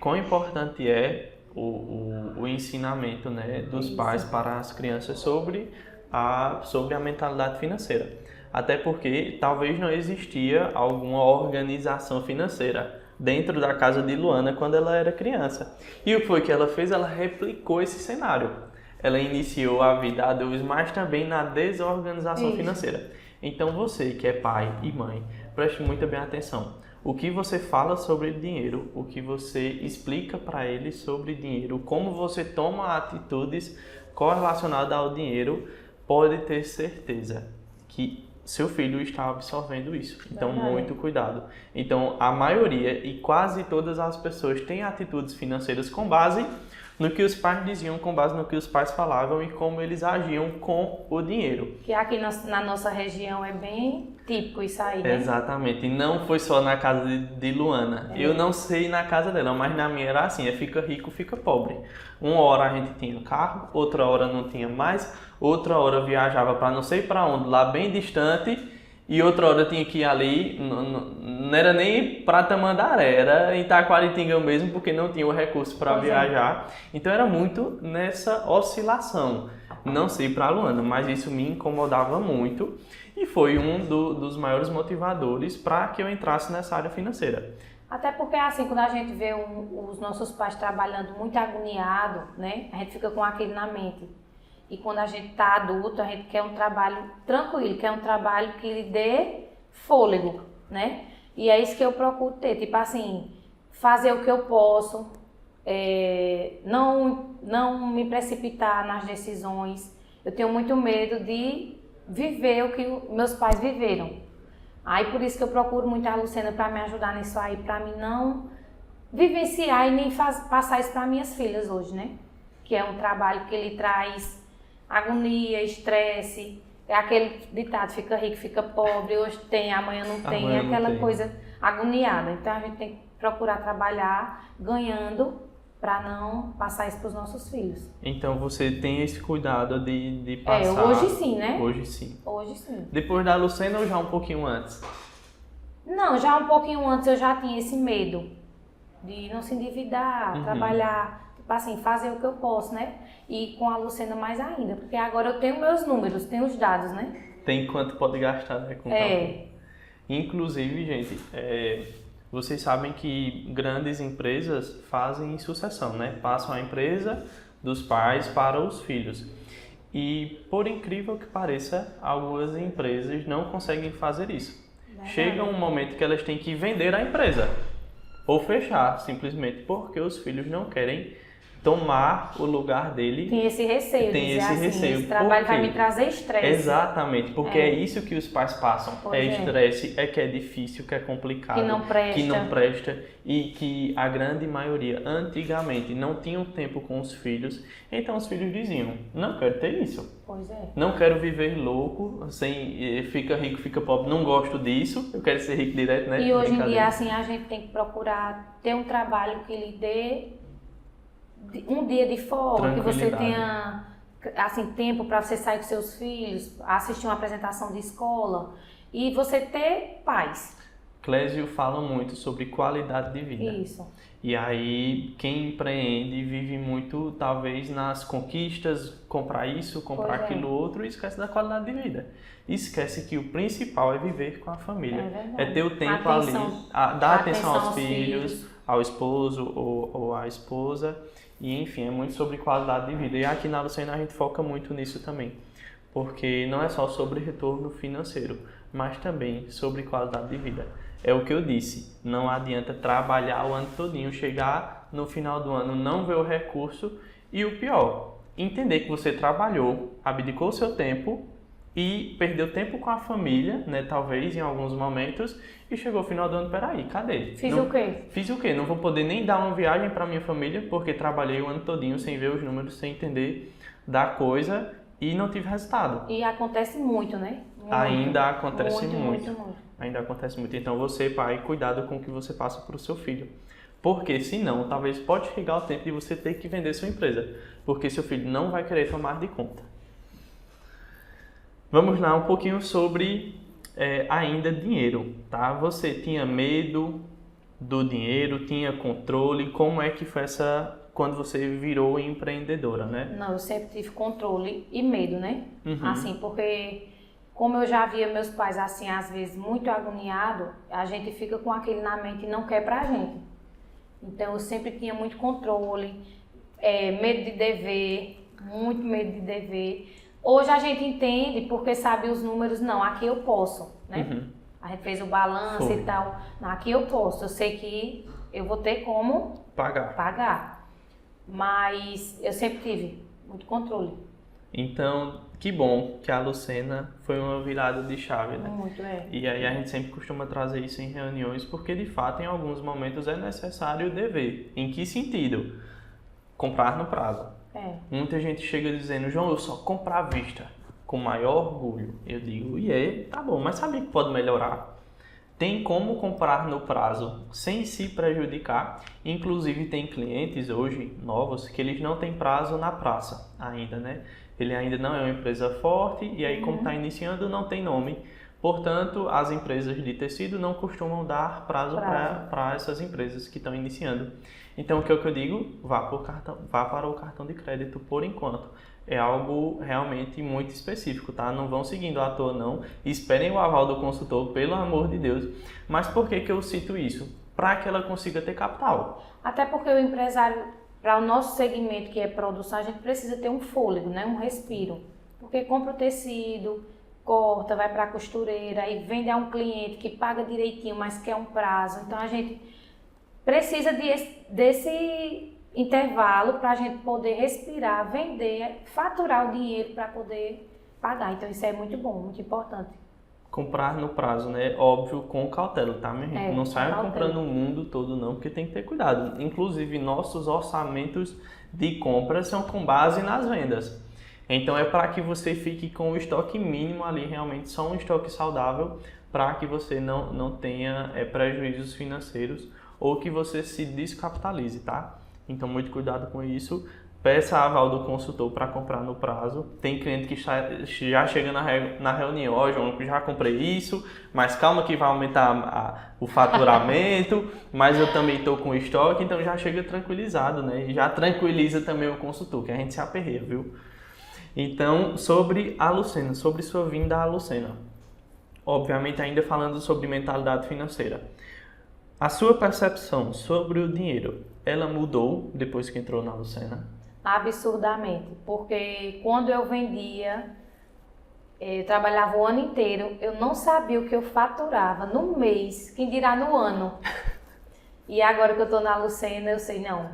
quão importante é o ensinamento, né, dos pais para as crianças sobre a mentalidade financeira. Até porque talvez não existia alguma organização financeira dentro da casa de Luana quando ela era criança. E o que foi que ela fez? Ela replicou esse cenário. Ela iniciou a vida adulta, mas também na desorganização financeira. Então você que é pai e mãe, preste muito bem atenção. O que você fala sobre dinheiro, o que você explica para ele sobre dinheiro, como você toma atitudes correlacionadas ao dinheiro, pode ter certeza que seu filho está absorvendo isso. Então, muito cuidado. Então, a maioria e quase todas as pessoas têm atitudes financeiras com base no que os pais diziam, com base no que os pais falavam e como eles agiam com o dinheiro. Que aqui na nossa região é bem típico isso aí, né? Exatamente. E não foi só na casa de Luana. Eu não sei na casa dela, mas na minha era assim, fica rico, fica pobre. Uma hora a gente tinha carro, outra hora não tinha mais, outra hora viajava para não sei para onde, lá bem distante, e outra hora tinha que ir ali, não era nem para Tamandaré, era em Taquaritinga mesmo, porque não tinha o recurso para viajar. Então era muito nessa oscilação. Não sei para a Luana, mas isso me incomodava muito e foi um dos maiores motivadores para que eu entrasse nessa área financeira. Até porque assim, quando a gente vê os nossos pais trabalhando muito agoniado, né, a gente fica com aquilo na mente. E quando a gente está adulto, a gente quer um trabalho tranquilo, quer um trabalho que lhe dê fôlego, né? E é isso que eu procuro ter, tipo assim, fazer o que eu posso, não me precipitar nas decisões. Eu tenho muito medo de viver o que meus pais viveram. Aí por isso que eu procuro muito a Lucena para me ajudar nisso aí, para mim não vivenciar e nem passar isso para minhas filhas hoje, né? Que é um trabalho que ele traz agonia, estresse, é aquele ditado, fica rico, fica pobre, hoje tem, amanhã não tem, é aquela coisa agoniada. Então a gente tem que procurar trabalhar ganhando para não passar isso para os nossos filhos. Então você tem esse cuidado de passar... hoje sim, né? Hoje sim. Hoje sim. Depois da Lucena ou já um pouquinho antes? Não, já um pouquinho antes eu já tinha esse medo de não se endividar, trabalhar, tipo assim, fazer o que eu posso, né? E com a Lucena mais ainda, porque agora eu tenho meus números, tenho os dados, né? Tem quanto pode gastar, né? Com Inclusive, gente, vocês sabem que grandes empresas fazem sucessão, né? Passam a empresa dos pais para os filhos. E, por incrível que pareça, algumas empresas não conseguem fazer isso. Chega um momento que elas têm que vender a empresa ou fechar, simplesmente porque os filhos não querem tomar o lugar dele. Tem esse receio, esse trabalho vai me trazer estresse. Exatamente, porque é isso que os pais passam. Estresse, que é difícil, que é complicado, que não presta e que a grande maioria antigamente não tinham tempo com os filhos, então os filhos diziam, não quero ter isso. Não quero viver louco, fica rico, fica pobre, não gosto disso, eu quero ser rico direto, né? E hoje em dia, assim, a gente tem que procurar ter um trabalho que lhe dê um dia de folga, que você tenha assim, tempo para você sair com seus filhos, assistir uma apresentação de escola e você ter paz. Clésio fala muito sobre qualidade de vida. Isso. E aí, quem empreende vive muito, talvez, nas conquistas, comprar isso, comprar aquilo outro, e esquece da qualidade de vida. Esquece que o principal é viver com a família. É ter o tempo ali, dar atenção aos filhos, ao esposo ou à esposa. E, enfim, é muito sobre qualidade de vida. E aqui na Lucena a gente foca muito nisso também. Porque não é só sobre retorno financeiro, mas também sobre qualidade de vida. É o que eu disse, não adianta trabalhar o ano todinho, chegar no final do ano, não ver o recurso e o pior, entender que você trabalhou, abdicou o seu tempo e perdeu tempo com a família, né, talvez em alguns momentos, e chegou no final do ano, peraí, cadê? Fiz o quê? Fiz o quê? Não vou poder nem dar uma viagem para minha família porque trabalhei o ano todinho sem ver os números, sem entender da coisa e não tive resultado. E acontece muito, né? Muito, Ainda acontece muito. Ainda acontece muito. Então você, pai, cuidado com o que você passa para o seu filho. Porque senão, talvez pode chegar o tempo de você ter que vender sua empresa. Porque seu filho não vai querer tomar de conta. Vamos lá um pouquinho sobre ainda dinheiro, tá? Você tinha medo do dinheiro, tinha controle. Como é que foi quando você virou empreendedora, né? Não, eu sempre tive controle e medo, né? Assim, porque como eu já via meus pais, assim, às vezes muito agoniado, a gente fica com aquele na mente e não quer pra gente. Então, eu sempre tinha muito controle, medo de dever, muito medo de dever. Hoje a gente entende, porque sabe os números, não, aqui eu posso, né? A gente fez o balanço e tal, não, aqui eu posso, eu sei que eu vou ter como pagar. Mas eu sempre tive muito controle. Então, que bom que a Lucena foi uma virada de chave, né? Muito, E aí a gente sempre costuma trazer isso em reuniões, porque de fato em alguns momentos é necessário dever. Em que sentido? Comprar no prazo. Muita gente chega dizendo, João, eu só compro à vista, com maior orgulho. Eu digo, tá bom, mas sabe que pode melhorar? Tem como comprar no prazo sem se prejudicar. Inclusive tem clientes hoje novos que eles não têm prazo na praça ainda, né? Ele ainda não é uma empresa forte e aí como está iniciando não tem nome. Portanto, as empresas de tecido não costumam dar prazo. para essas empresas que estão iniciando. Então, o que eu digo? Vá para o cartão de crédito por enquanto. É algo realmente muito específico, tá? Não vão seguindo à toa, não. Esperem o aval do consultor, pelo amor de Deus. Mas por que eu cito isso? Para que ela consiga ter capital. Até porque o empresário, para o nosso segmento, que é produção, a gente precisa ter um fôlego, né? Um respiro. Porque compra o tecido, corta, vai para a costureira, aí vende a um cliente que paga direitinho, mas quer um prazo. Então, a gente precisa desse intervalo para a gente poder respirar, vender, faturar o dinheiro para poder pagar. Então isso é muito bom, muito importante. Comprar no prazo, né? Óbvio, com cautela, tá, minha gente? Não saia comprando o mundo todo não, porque tem que ter cuidado. Inclusive, nossos orçamentos de compra são com base nas vendas. Então é para que você fique com o estoque mínimo ali, realmente só um estoque saudável, para que você não tenha prejuízos financeiros ou que você se descapitalize, tá? Então, muito cuidado com isso. Peça aval do consultor para comprar no prazo. Tem cliente que já chega na reunião, ó, João, já comprei isso, mas calma que vai aumentar o faturamento, mas eu também estou com estoque, então já chega tranquilizado, né? E já tranquiliza também o consultor, que a gente se aperreia, viu? Então, sobre a Lucena, sobre sua vinda à Lucena. Obviamente, ainda falando sobre mentalidade financeira. A sua percepção sobre o dinheiro, ela mudou depois que entrou na Lucena? Absurdamente, porque quando eu vendia, eu trabalhava o ano inteiro, eu não sabia o que eu faturava no mês, quem dirá no ano. E agora que eu estou na Lucena, eu sei, não,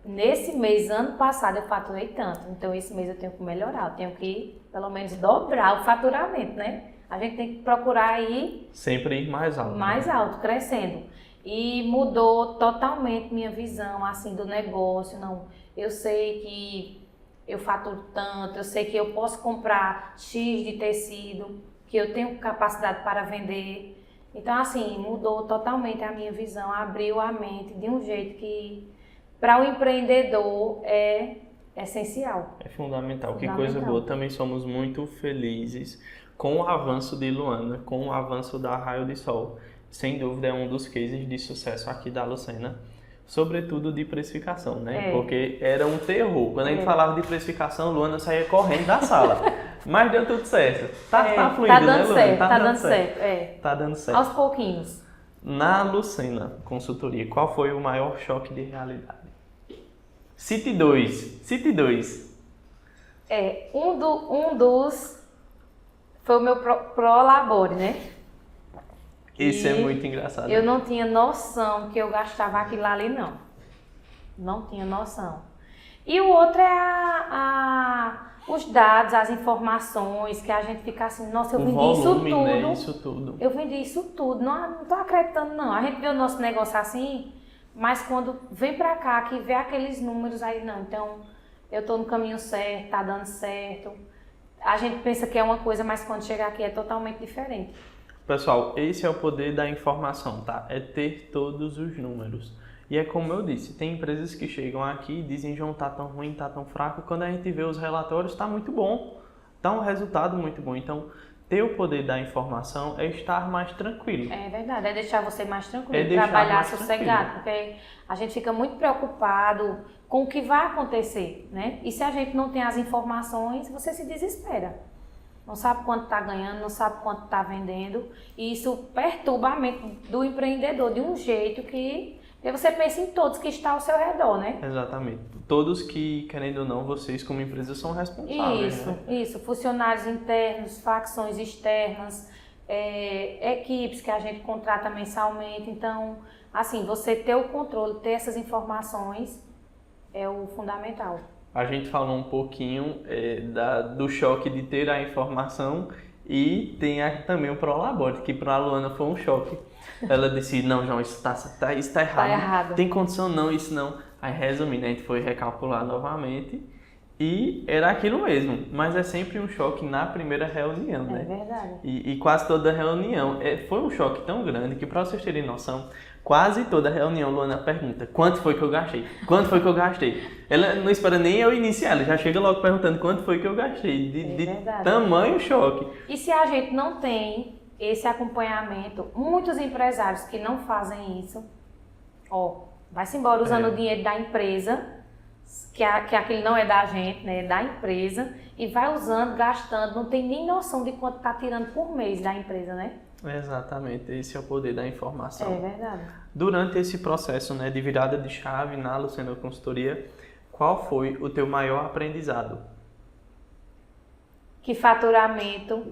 nesse mês, ano passado, eu faturei tanto, então esse mês eu tenho que melhorar, eu tenho que pelo menos dobrar o faturamento, né? A gente tem que procurar ir... Sempre ir mais alto. Mais alto, crescendo. E mudou totalmente minha visão, assim, do negócio. Não, eu sei que eu faturo tanto, eu sei que eu posso comprar X de tecido, que eu tenho capacidade para vender. Então, assim, mudou totalmente a minha visão, abriu a mente de um jeito que, para o empreendedor, é essencial. É fundamental. Que coisa boa. Também somos muito felizes com o avanço de Luana, com o avanço da Raio de Sol. Sem dúvida é um dos cases de sucesso aqui da Lucena, sobretudo de precificação, né? É. Porque era um terror. Quando a gente falava de precificação, Luana saía correndo da sala. Mas deu tudo certo. Tá fluindo, tá dando né, Luana? certo, tá dando certo. Tá dando certo. Aos pouquinhos. Na Lucena Consultoria, qual foi o maior choque de realidade? Cite dois. Um dos foi o meu Prolabore, né? Isso é muito engraçado. Eu não tinha noção que eu gastava aquilo ali, não. Não tinha noção. E o outro é os dados, as informações, que a gente fica assim, nossa, eu vendi volume, isso tudo. Né? Isso tudo. Eu vendi isso tudo. Não tô acreditando, não. A gente vê o nosso negócio assim, mas quando vem pra cá, que vê aqueles números aí, não. Então, eu tô no caminho certo, tá dando certo. A gente pensa que é uma coisa, mas quando chega aqui é totalmente diferente. Pessoal, esse é o poder da informação, tá? É ter todos os números. E é como eu disse, tem empresas que chegam aqui e dizem, João, tá tão ruim, tá tão fraco. Quando a gente vê os relatórios, tá muito bom. Tá um resultado muito bom. Então, ter o poder da informação é estar mais tranquilo. É verdade, é deixar você mais tranquilo, deixar trabalhar mais sossegado, tranquilo. porque a gente fica muito preocupado com o que vai acontecer, né? E se a gente não tem as informações, você se desespera. Não sabe quanto está ganhando, não sabe quanto está vendendo. E isso perturba a mente do empreendedor de um jeito que você pensa em todos que estão ao seu redor, né? Exatamente. Todos que, querendo ou não, vocês como empresa são responsáveis. Isso, né? isso. Funcionários internos, facções externas, equipes que a gente contrata mensalmente. Então, assim, você ter o controle, ter essas informações é o fundamental. A gente falou um pouquinho do choque de ter a informação e tem também o Prolabore, que para a Luana foi um choque. Ela disse, não, João, isso tá errado. Tá errado. Tem condição não, isso não. Aí, resumindo, a gente foi recalcular novamente e era aquilo mesmo. Mas é sempre um choque na primeira reunião, né? É verdade. E quase toda reunião. Foi um choque tão grande que, para vocês terem noção, quase toda reunião, Luana pergunta, quanto foi que eu gastei? Quanto foi que eu gastei? Ela não espera nem eu iniciar, ela já chega logo perguntando quanto foi que eu gastei. De tamanho choque. E se a gente não tem esse acompanhamento, muitos empresários que não fazem isso, vai-se embora usando o dinheiro da empresa, que aquele não é da gente, né, é da empresa, e vai usando, gastando, não tem nem noção de quanto está tirando por mês da empresa, né? Exatamente, esse é o poder da informação. É verdade. Durante esse processo, né, de virada de chave na Lucena Consultoria, qual foi o teu maior aprendizado? Que faturamento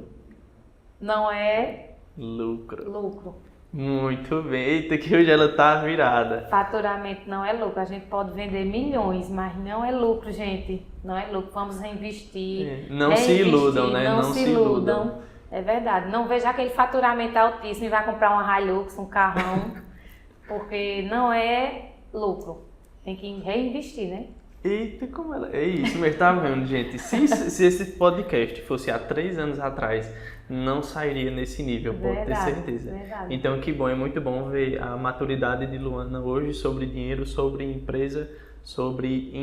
não é lucro. Muito bem, eita que hoje ela tá virada. Faturamento não é lucro, a gente pode vender milhões, mas não é lucro, gente. Não é lucro, vamos reinvestir. Não se iludam, né? Não se iludam. É verdade, não veja aquele faturamento altíssimo e vai comprar uma Hilux, um carrão, porque não é lucro. Tem que reinvestir, né? Eita, como ela... É isso mesmo, tá vendo, gente? Se esse podcast fosse há 3 anos atrás, não sairia nesse nível, pode ter certeza. Verdade. Então, que bom, é muito bom ver a maturidade de Luana hoje sobre dinheiro, sobre empresa, sobre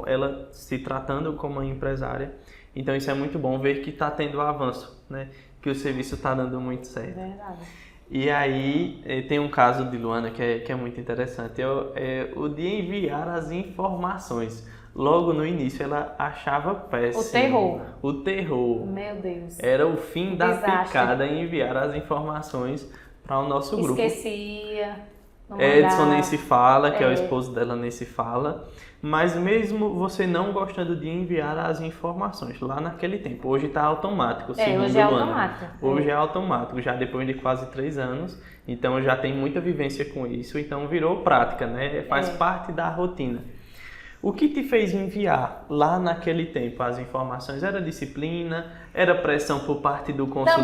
ela se tratando como uma empresária. Então, isso é muito bom ver que está tendo avanço, né? Que o serviço está dando muito certo. Verdade. E aí, tem um caso de Luana que é muito interessante, é o de enviar as informações. Logo no início, ela achava péssimo. O terror. Meu Deus. Era o fim da Desastre. picada em enviar as informações para o nosso grupo. Esquecia. Edson nem se fala, que é o esposo dela, nem se fala. Mas mesmo você não gostando de enviar as informações lá naquele tempo, hoje está automático, segundo hoje é Luana. automático. Hoje é automático, já depois de quase 3 anos, então já tem muita vivência com isso, então virou prática, né? Faz parte da rotina. O que te fez enviar lá naquele tempo as informações? Era disciplina? Era pressão por parte do consultor?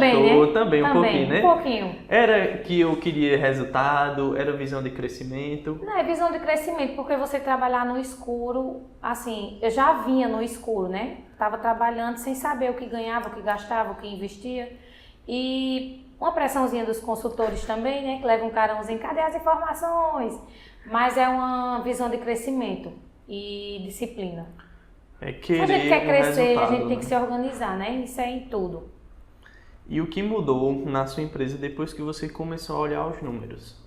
Também um pouquinho, né? Um pouquinho. Era que eu queria resultado? Era visão de crescimento? Não, é visão de crescimento, porque você trabalhar no escuro, assim, eu já vinha no escuro, né? Tava trabalhando sem saber o que ganhava, o que gastava, o que investia. E uma pressãozinha dos consultores também, né? Que leva um carãozinho, cadê as informações? Mas é uma visão de crescimento e disciplina. Se a gente quer crescer, a gente tem que se organizar, né? Isso é em tudo. E o que mudou na sua empresa depois que você começou a olhar os números?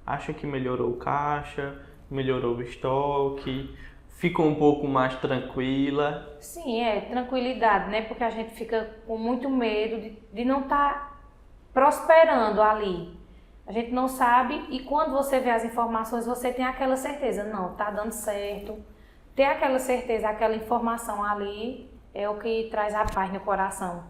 Acha que melhorou o caixa, melhorou o estoque, ficou um pouco mais tranquila? Sim, tranquilidade, né? Porque a gente fica com muito medo de não estar prosperando ali. A gente não sabe e quando você vê as informações, você tem aquela certeza, não, tá dando certo. Ter aquela certeza, aquela informação ali é o que traz a paz no coração.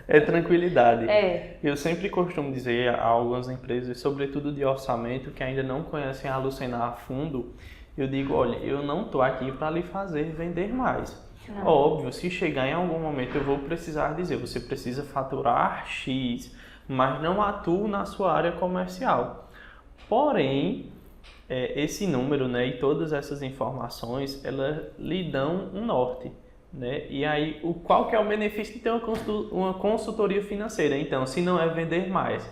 É tranquilidade. É. Eu sempre costumo dizer a algumas empresas, sobretudo de orçamento, que ainda não conhecem a Lucena a fundo, eu digo, olha, eu não estou aqui para lhe fazer vender mais. Não. Óbvio, se chegar em algum momento eu vou precisar dizer, você precisa faturar X, mas não atuo na sua área comercial. Porém, esse número, né, e todas essas informações, elas lhe dão um norte. Né? E aí, qual que é o benefício de ter uma consultoria financeira? Então, se não é vender mais,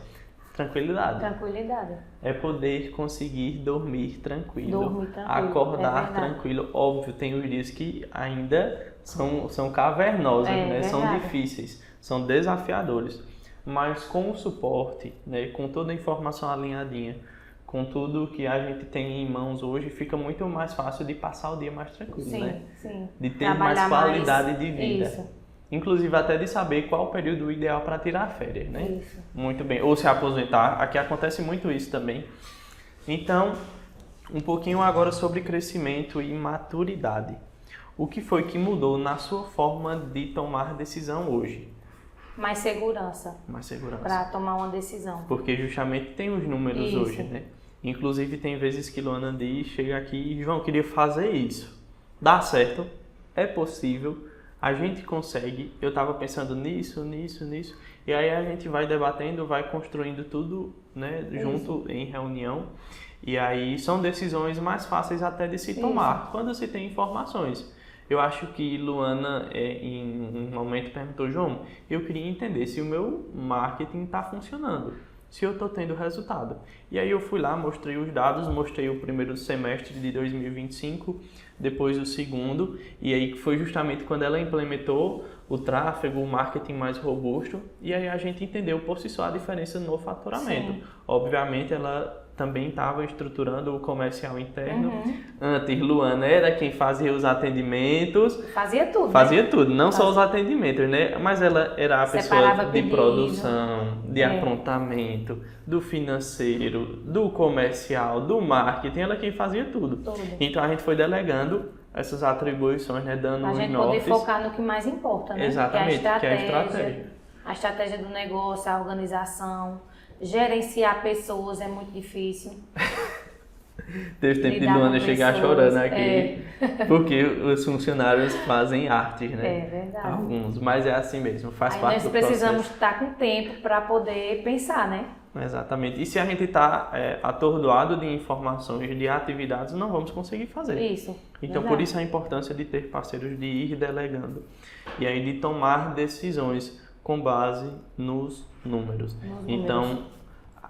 tranquilidade. Tranquilidade. É poder conseguir dormir tranquilo, Dormir tranquilo, acordar tranquilo. Óbvio, tem os dias que ainda são cavernosos, né? São difíceis, são desafiadores. Mas com o suporte, né? Com toda a informação alinhadinha, com tudo que a gente tem em mãos hoje, fica muito mais fácil de passar o dia mais tranquilo, né? Sim. De ter mais qualidade de vida. Isso. Inclusive até de saber qual o período ideal para tirar férias, né? Isso. Muito bem. Ou se aposentar, aqui acontece muito isso também. Então, um pouquinho agora sobre crescimento e maturidade. O que foi que mudou na sua forma de tomar decisão hoje? Mais segurança. Mais segurança. Para tomar uma decisão. Porque justamente tem os números isso. hoje, né? Inclusive tem vezes que Luana diz, chega aqui e João, queria fazer isso. Dá certo, é possível, a gente consegue. Eu estava pensando nisso. E aí a gente vai debatendo, vai construindo tudo, né, junto em reunião. E aí são decisões mais fáceis até de se tomar, quando se tem informações. Eu acho que Luana, em um momento, perguntou, João, eu queria entender se o meu marketing está funcionando, se eu estou tendo resultado. E aí eu fui lá, mostrei os dados, mostrei o primeiro semestre de 2025, depois o segundo, e aí foi justamente quando ela implementou o tráfego, o marketing mais robusto, e aí a gente entendeu por si só a diferença no faturamento. Sim. Obviamente ela também estava estruturando o comercial interno. Antes, Luana era quem fazia os atendimentos. Fazia tudo. Fazia tudo, não só os atendimentos, né? Mas ela era a pessoa de pedido. produção, de aprontamento, do financeiro, do comercial, do marketing, ela quem fazia tudo. Então a gente foi delegando essas atribuições, né? Dando uns nortes. A gente poder focar no que mais importa, né? Exatamente, que é a estratégia. A estratégia do negócio, a organização. Gerenciar pessoas é muito difícil. Teve tempo de Luana chegar chorando aqui, porque os funcionários fazem artes, né? É verdade. Alguns, mas é assim mesmo, faz parte do processo. Nós precisamos estar com tempo para poder pensar, né? Exatamente. E se a gente está atordoado de informações, de atividades, não vamos conseguir fazer. Isso. Então, por isso a importância de ter parceiros, de ir delegando. E aí de tomar decisões com base nos números. Então,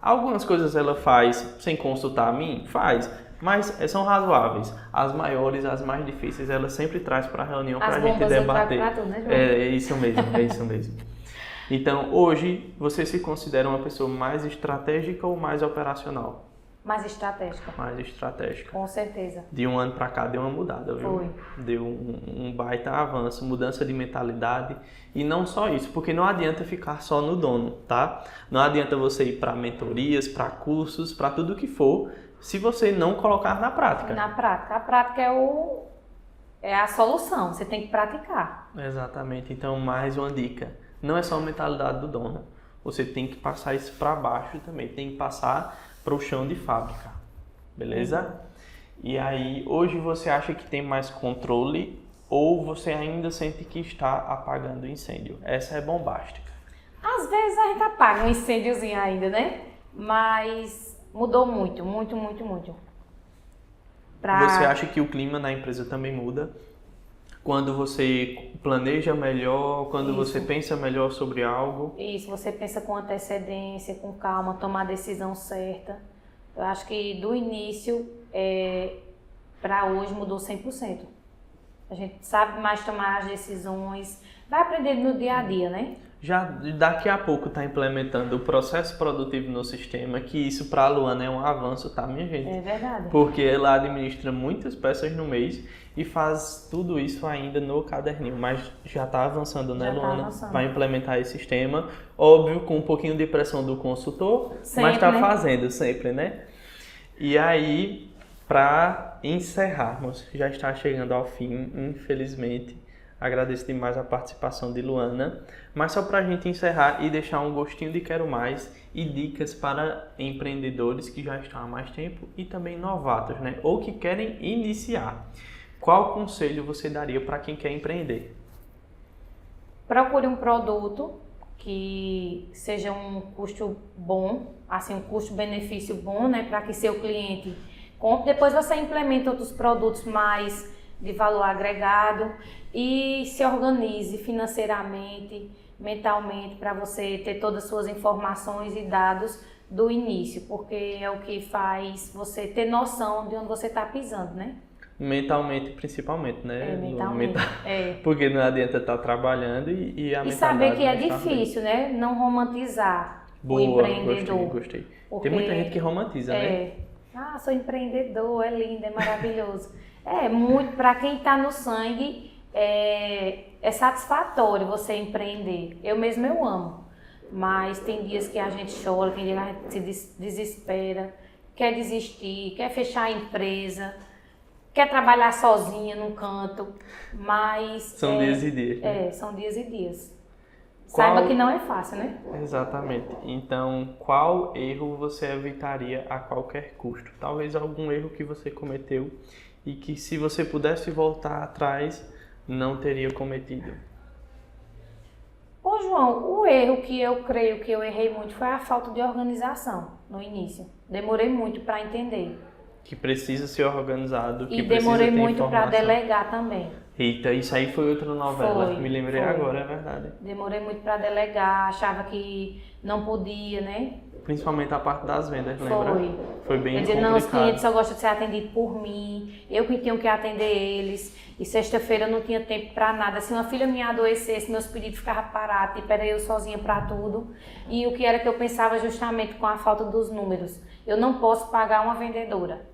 algumas coisas ela faz sem consultar a mim? Faz, mas são razoáveis. As maiores, as mais difíceis, ela sempre traz para a reunião para a gente debater. Tudo, né, João? É isso mesmo. Então, hoje, você se considera uma pessoa mais estratégica ou mais operacional? Mais estratégica. Mais estratégica. Com certeza. De um ano para cá deu uma mudada, viu? Foi. Deu um baita avanço, mudança de mentalidade. E não só isso, porque não adianta ficar só no dono, tá? Não adianta você ir para mentorias, para cursos, para tudo que for, se você não colocar na prática. Na prática. A prática é a solução, você tem que praticar. Exatamente. Então, mais uma dica. Não é só a mentalidade do dono. Você tem que passar isso para baixo também. Tem que passar para o chão de fábrica, beleza? E aí, hoje você acha que tem mais controle ou você ainda sente que está apagando o incêndio? Essa é bombástica. Às vezes a gente apaga um incêndiozinho ainda, né? Mas mudou muito. Você acha que o clima na empresa também muda? Quando você planeja melhor, quando você pensa melhor sobre algo. Isso, você pensa com antecedência, com calma, tomar a decisão certa. Eu acho que do início para hoje mudou 100%. A gente sabe mais tomar as decisões, vai aprender no dia a dia, né? já daqui a pouco está implementando o processo produtivo no sistema, que isso para a Luana é um avanço, tá, minha gente? É verdade. Porque ela administra muitas peças no mês e faz tudo isso ainda no caderninho, mas já está avançando, né, Já tá Luana? avançando. Vai implementar esse sistema, óbvio, com um pouquinho de pressão do consultor, Sempre, mas está né? fazendo sempre, né? E aí, para encerrarmos, já está chegando ao fim, infelizmente. Agradeço demais a participação de Luana. Mas só para a gente encerrar e deixar um gostinho de quero mais e dicas para empreendedores que já estão há mais tempo e também novatos, né? Ou que querem iniciar. Qual conselho você daria para quem quer empreender? Procure um produto que seja um custo bom, assim, um custo-benefício bom, né, para que seu cliente compre. Depois você implementa outros produtos mais de valor agregado e se organize financeiramente, mentalmente, para você ter todas as suas informações e dados do início, porque é o que faz você ter noção de onde você está pisando, né? Mentalmente, principalmente, né? Mentalmente. Porque não adianta estar trabalhando e a E mentalidade saber que é não está bem. difícil, né? Não romantizar o Boa, empreendedor. gostei. Porque Tem muita gente que romantiza, né? Ah, sou empreendedor, é lindo, é maravilhoso. É muito, para quem está no sangue, é satisfatório você empreender. Eu mesma eu amo, mas tem dias que a gente chora, tem dias que a gente se desespera, quer desistir, quer fechar a empresa, quer trabalhar sozinha num canto, mas... São dias e dias. Né? São dias e dias. Qual- Saiba que não é fácil, né? Exatamente. Então, qual erro você evitaria a qualquer custo? Talvez algum erro que você cometeu e que, se você pudesse voltar atrás, não teria cometido. Ô João, o erro que eu creio que eu errei muito foi a falta de organização no início. Demorei muito para entender. Que precisa ser organizado, que E precisa demorei ter muito para informação. delegar também. Eita, isso aí foi outra novela. Foi, Me lembrei foi. agora, é verdade. Demorei muito para delegar, achava que não podia, né? Principalmente a parte das vendas, lembra? Foi bem Quer dizer, complicado. não, os clientes só gostam de ser atendidos por mim, eu que tinha que atender eles. E sexta-feira eu não tinha tempo para nada. Se uma filha minha adoecesse, meus pedidos ficavam parados, tipo, era eu sozinha para tudo. E o que era que eu pensava justamente com a falta dos números? Eu não posso pagar uma vendedora.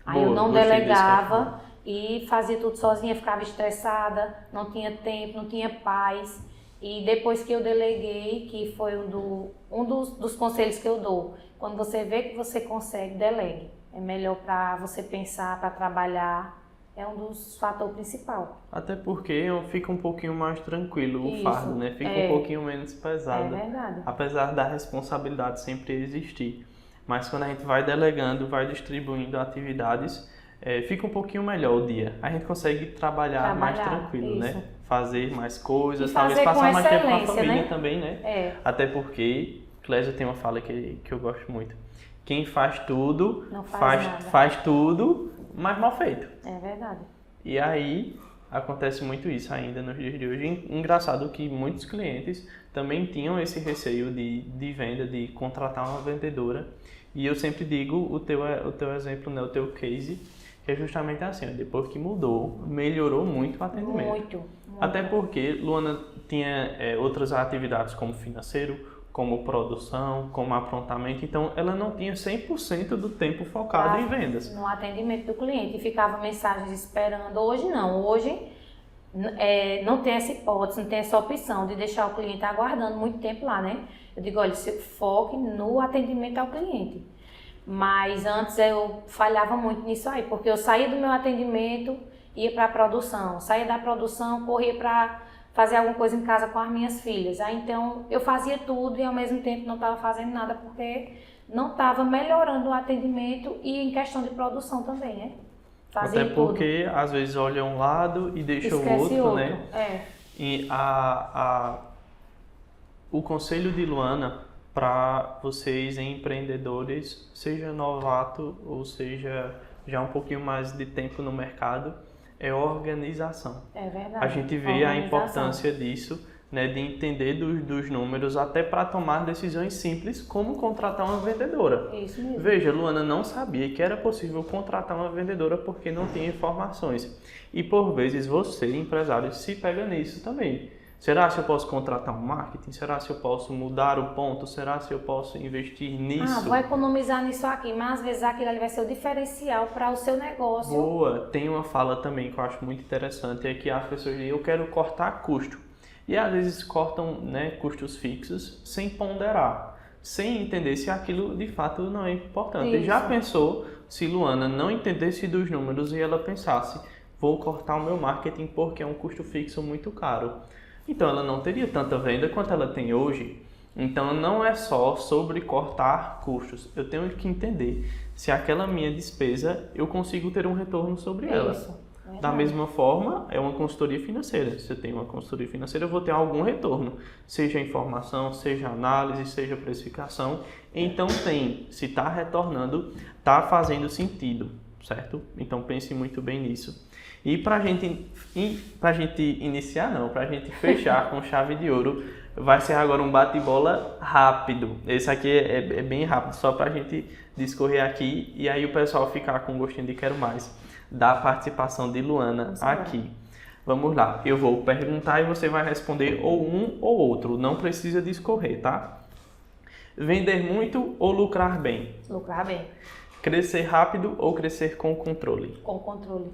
Aí eu Boa, não gostei desse delegava e fazia tudo sozinha, ficava estressada, não tinha tempo, não tinha paz. E depois que eu deleguei, que foi um dos conselhos que eu dou, quando você vê que você consegue, delegue. É melhor para você pensar, para trabalhar, é um dos fatores principais. Até porque fica um pouquinho mais tranquilo o Isso, fardo, né? Fica um pouquinho menos pesado. É verdade. Apesar da responsabilidade sempre existir. Mas quando a gente vai delegando, vai distribuindo atividades, fica um pouquinho melhor o dia. A gente consegue trabalhar mais tranquilo, isso. né? Fazer mais coisas, E talvez fazer passar com mais tempo com a excelência, família né? também, né? Até porque, Clésia tem uma fala que eu gosto muito. Quem faz tudo, Não faz nada. faz tudo, mas mal feito. É verdade. E aí acontece muito isso ainda nos dias de hoje. Engraçado que muitos clientes também tinham esse receio de venda, de contratar uma vendedora. E eu sempre digo o teu exemplo, né, o teu case, que é justamente assim, ó, depois que mudou, melhorou muito o atendimento. Muito. Até porque Luana tinha outras atividades como financeiro, como produção, como aprontamento, então ela não tinha 100% do tempo focado em vendas. No atendimento do cliente, e ficava mensagens esperando. Hoje não, hoje não tem essa hipótese, não tem essa opção de deixar o cliente aguardando muito tempo lá, né? Eu digo, olha, foque no atendimento ao cliente. Mas antes eu falhava muito nisso aí, porque eu saía do meu atendimento, ia para a produção, saía da produção, corria para fazer alguma coisa em casa com as minhas filhas. Aí então eu fazia tudo e ao mesmo tempo não estava fazendo nada porque não estava melhorando o atendimento e em questão de produção também, né? Fazia Até porque às vezes olha um lado e deixa o outro, né? E o conselho de Luana para vocês empreendedores, seja novato ou seja já um pouquinho mais de tempo no mercado, é organização. É verdade. A gente vê a importância disso, né, de entender dos números até para tomar decisões simples, como contratar uma vendedora. Isso mesmo. Veja, Luana não sabia que era possível contratar uma vendedora porque não tinha informações. E por vezes você, empresário, se pega nisso também. Será se eu posso contratar um marketing? Será se eu posso mudar o ponto? Será se eu posso investir nisso? Vou economizar nisso aqui, mas às vezes aquilo ali vai ser o diferencial para o seu negócio. Boa! Tem uma fala também que eu acho muito interessante, é que as pessoas dizem, eu quero cortar custo. E às vezes cortam, né, custos fixos sem ponderar, sem entender se aquilo de fato não é importante. Isso. Já pensou se Luana não entendesse dos números e ela pensasse, vou cortar o meu marketing porque é um custo fixo muito caro. Então ela não teria tanta venda quanto ela tem hoje. Então não é só sobre cortar custos. Eu tenho que entender se aquela minha despesa eu consigo ter um retorno sobre ela. Isso. Da mesma forma, é uma consultoria financeira. Se eu tenho uma consultoria financeira, eu vou ter algum retorno. Seja informação, seja análise, seja precificação. Então tem, se está retornando, está fazendo sentido, certo? Então pense muito bem nisso. E para a gente iniciar, não, para a gente fechar com chave de ouro, vai ser agora um bate-bola rápido. Esse aqui é bem rápido, só para a gente discorrer aqui e aí o pessoal ficar com gostinho de quero mais da participação de Luana aqui. Vamos lá, eu vou perguntar e você vai responder ou um ou outro, não precisa discorrer, tá? Vender muito ou lucrar bem? Lucrar bem. Crescer rápido ou crescer com controle? Com controle.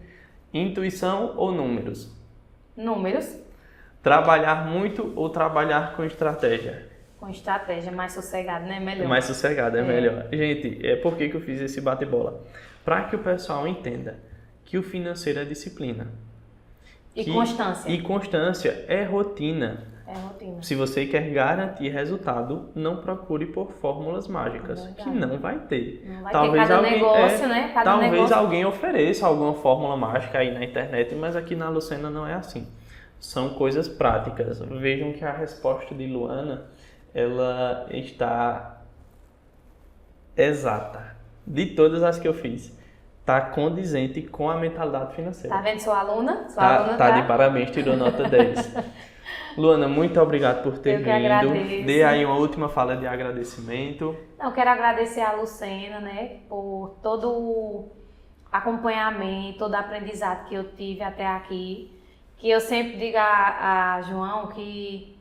Intuição ou números? Números. Trabalhar muito ou trabalhar com estratégia? Com estratégia, mais sossegado, né? Melhor. Mais sossegado, é melhor. Gente, por que eu fiz esse bate-bola? Para que o pessoal entenda que o financeiro é disciplina. E constância. E constância é rotina. É rotina. Se você quer garantir resultado, não procure por fórmulas mágicas, que não vai ter. Não vai ter cada negócio, né? Talvez alguém ofereça alguma fórmula mágica aí na internet, mas aqui na Lucena não é assim. São coisas práticas. Vejam que a resposta de Luana, ela está exata. De todas as que eu fiz, está condizente com a mentalidade financeira. Tá vendo sua aluna? Tá de parabéns, tirou nota 10. Luana, muito obrigado por ter vindo. Agradeço. Dê aí uma última fala de agradecimento. Eu quero agradecer a Lucena, né, por todo o acompanhamento, todo o aprendizado que eu tive até aqui. Que eu sempre digo a João que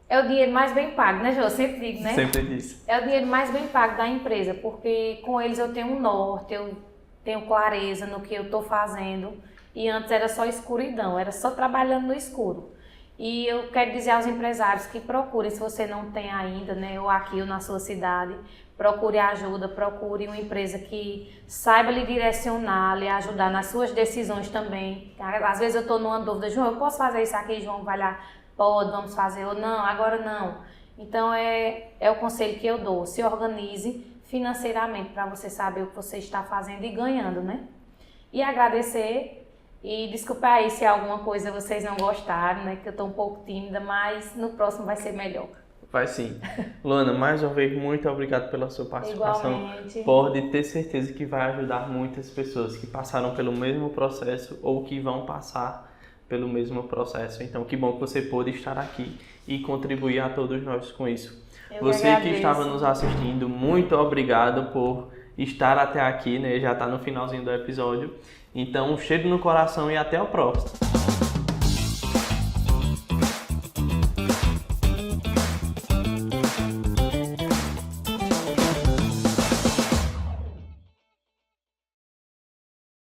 é o dinheiro mais bem pago, né, João? Eu sempre digo, né? Sempre disse. É o dinheiro mais bem pago da empresa, porque com eles eu tenho um norte, eu tenho clareza no que eu estou fazendo. E antes era só escuridão, era só trabalhando no escuro. E eu quero dizer aos empresários que procurem, se você não tem ainda, né, ou aqui ou na sua cidade, procure ajuda, procure uma empresa que saiba lhe direcionar, lhe ajudar nas suas decisões também. Às vezes eu estou numa dúvida, João, eu posso fazer isso aqui? João vai lá, pode, vamos fazer, ou não, agora não. Então é o conselho que eu dou, se organize financeiramente para você saber o que você está fazendo e ganhando, né? E agradecer. E desculpa aí se alguma coisa vocês não gostaram, né? Que eu estou um pouco tímida, mas no próximo vai ser melhor. Vai sim. Luana, mais uma vez, muito obrigado pela sua participação. Igualmente. Pode ter certeza que vai ajudar muitas pessoas que passaram pelo mesmo processo ou que vão passar pelo mesmo processo. Então, que bom que você pôde estar aqui e contribuir a todos nós com isso. Você que estava nos assistindo, muito obrigado por estar até aqui, né? Já está no finalzinho do episódio. Então, um cheiro no coração e até o próximo.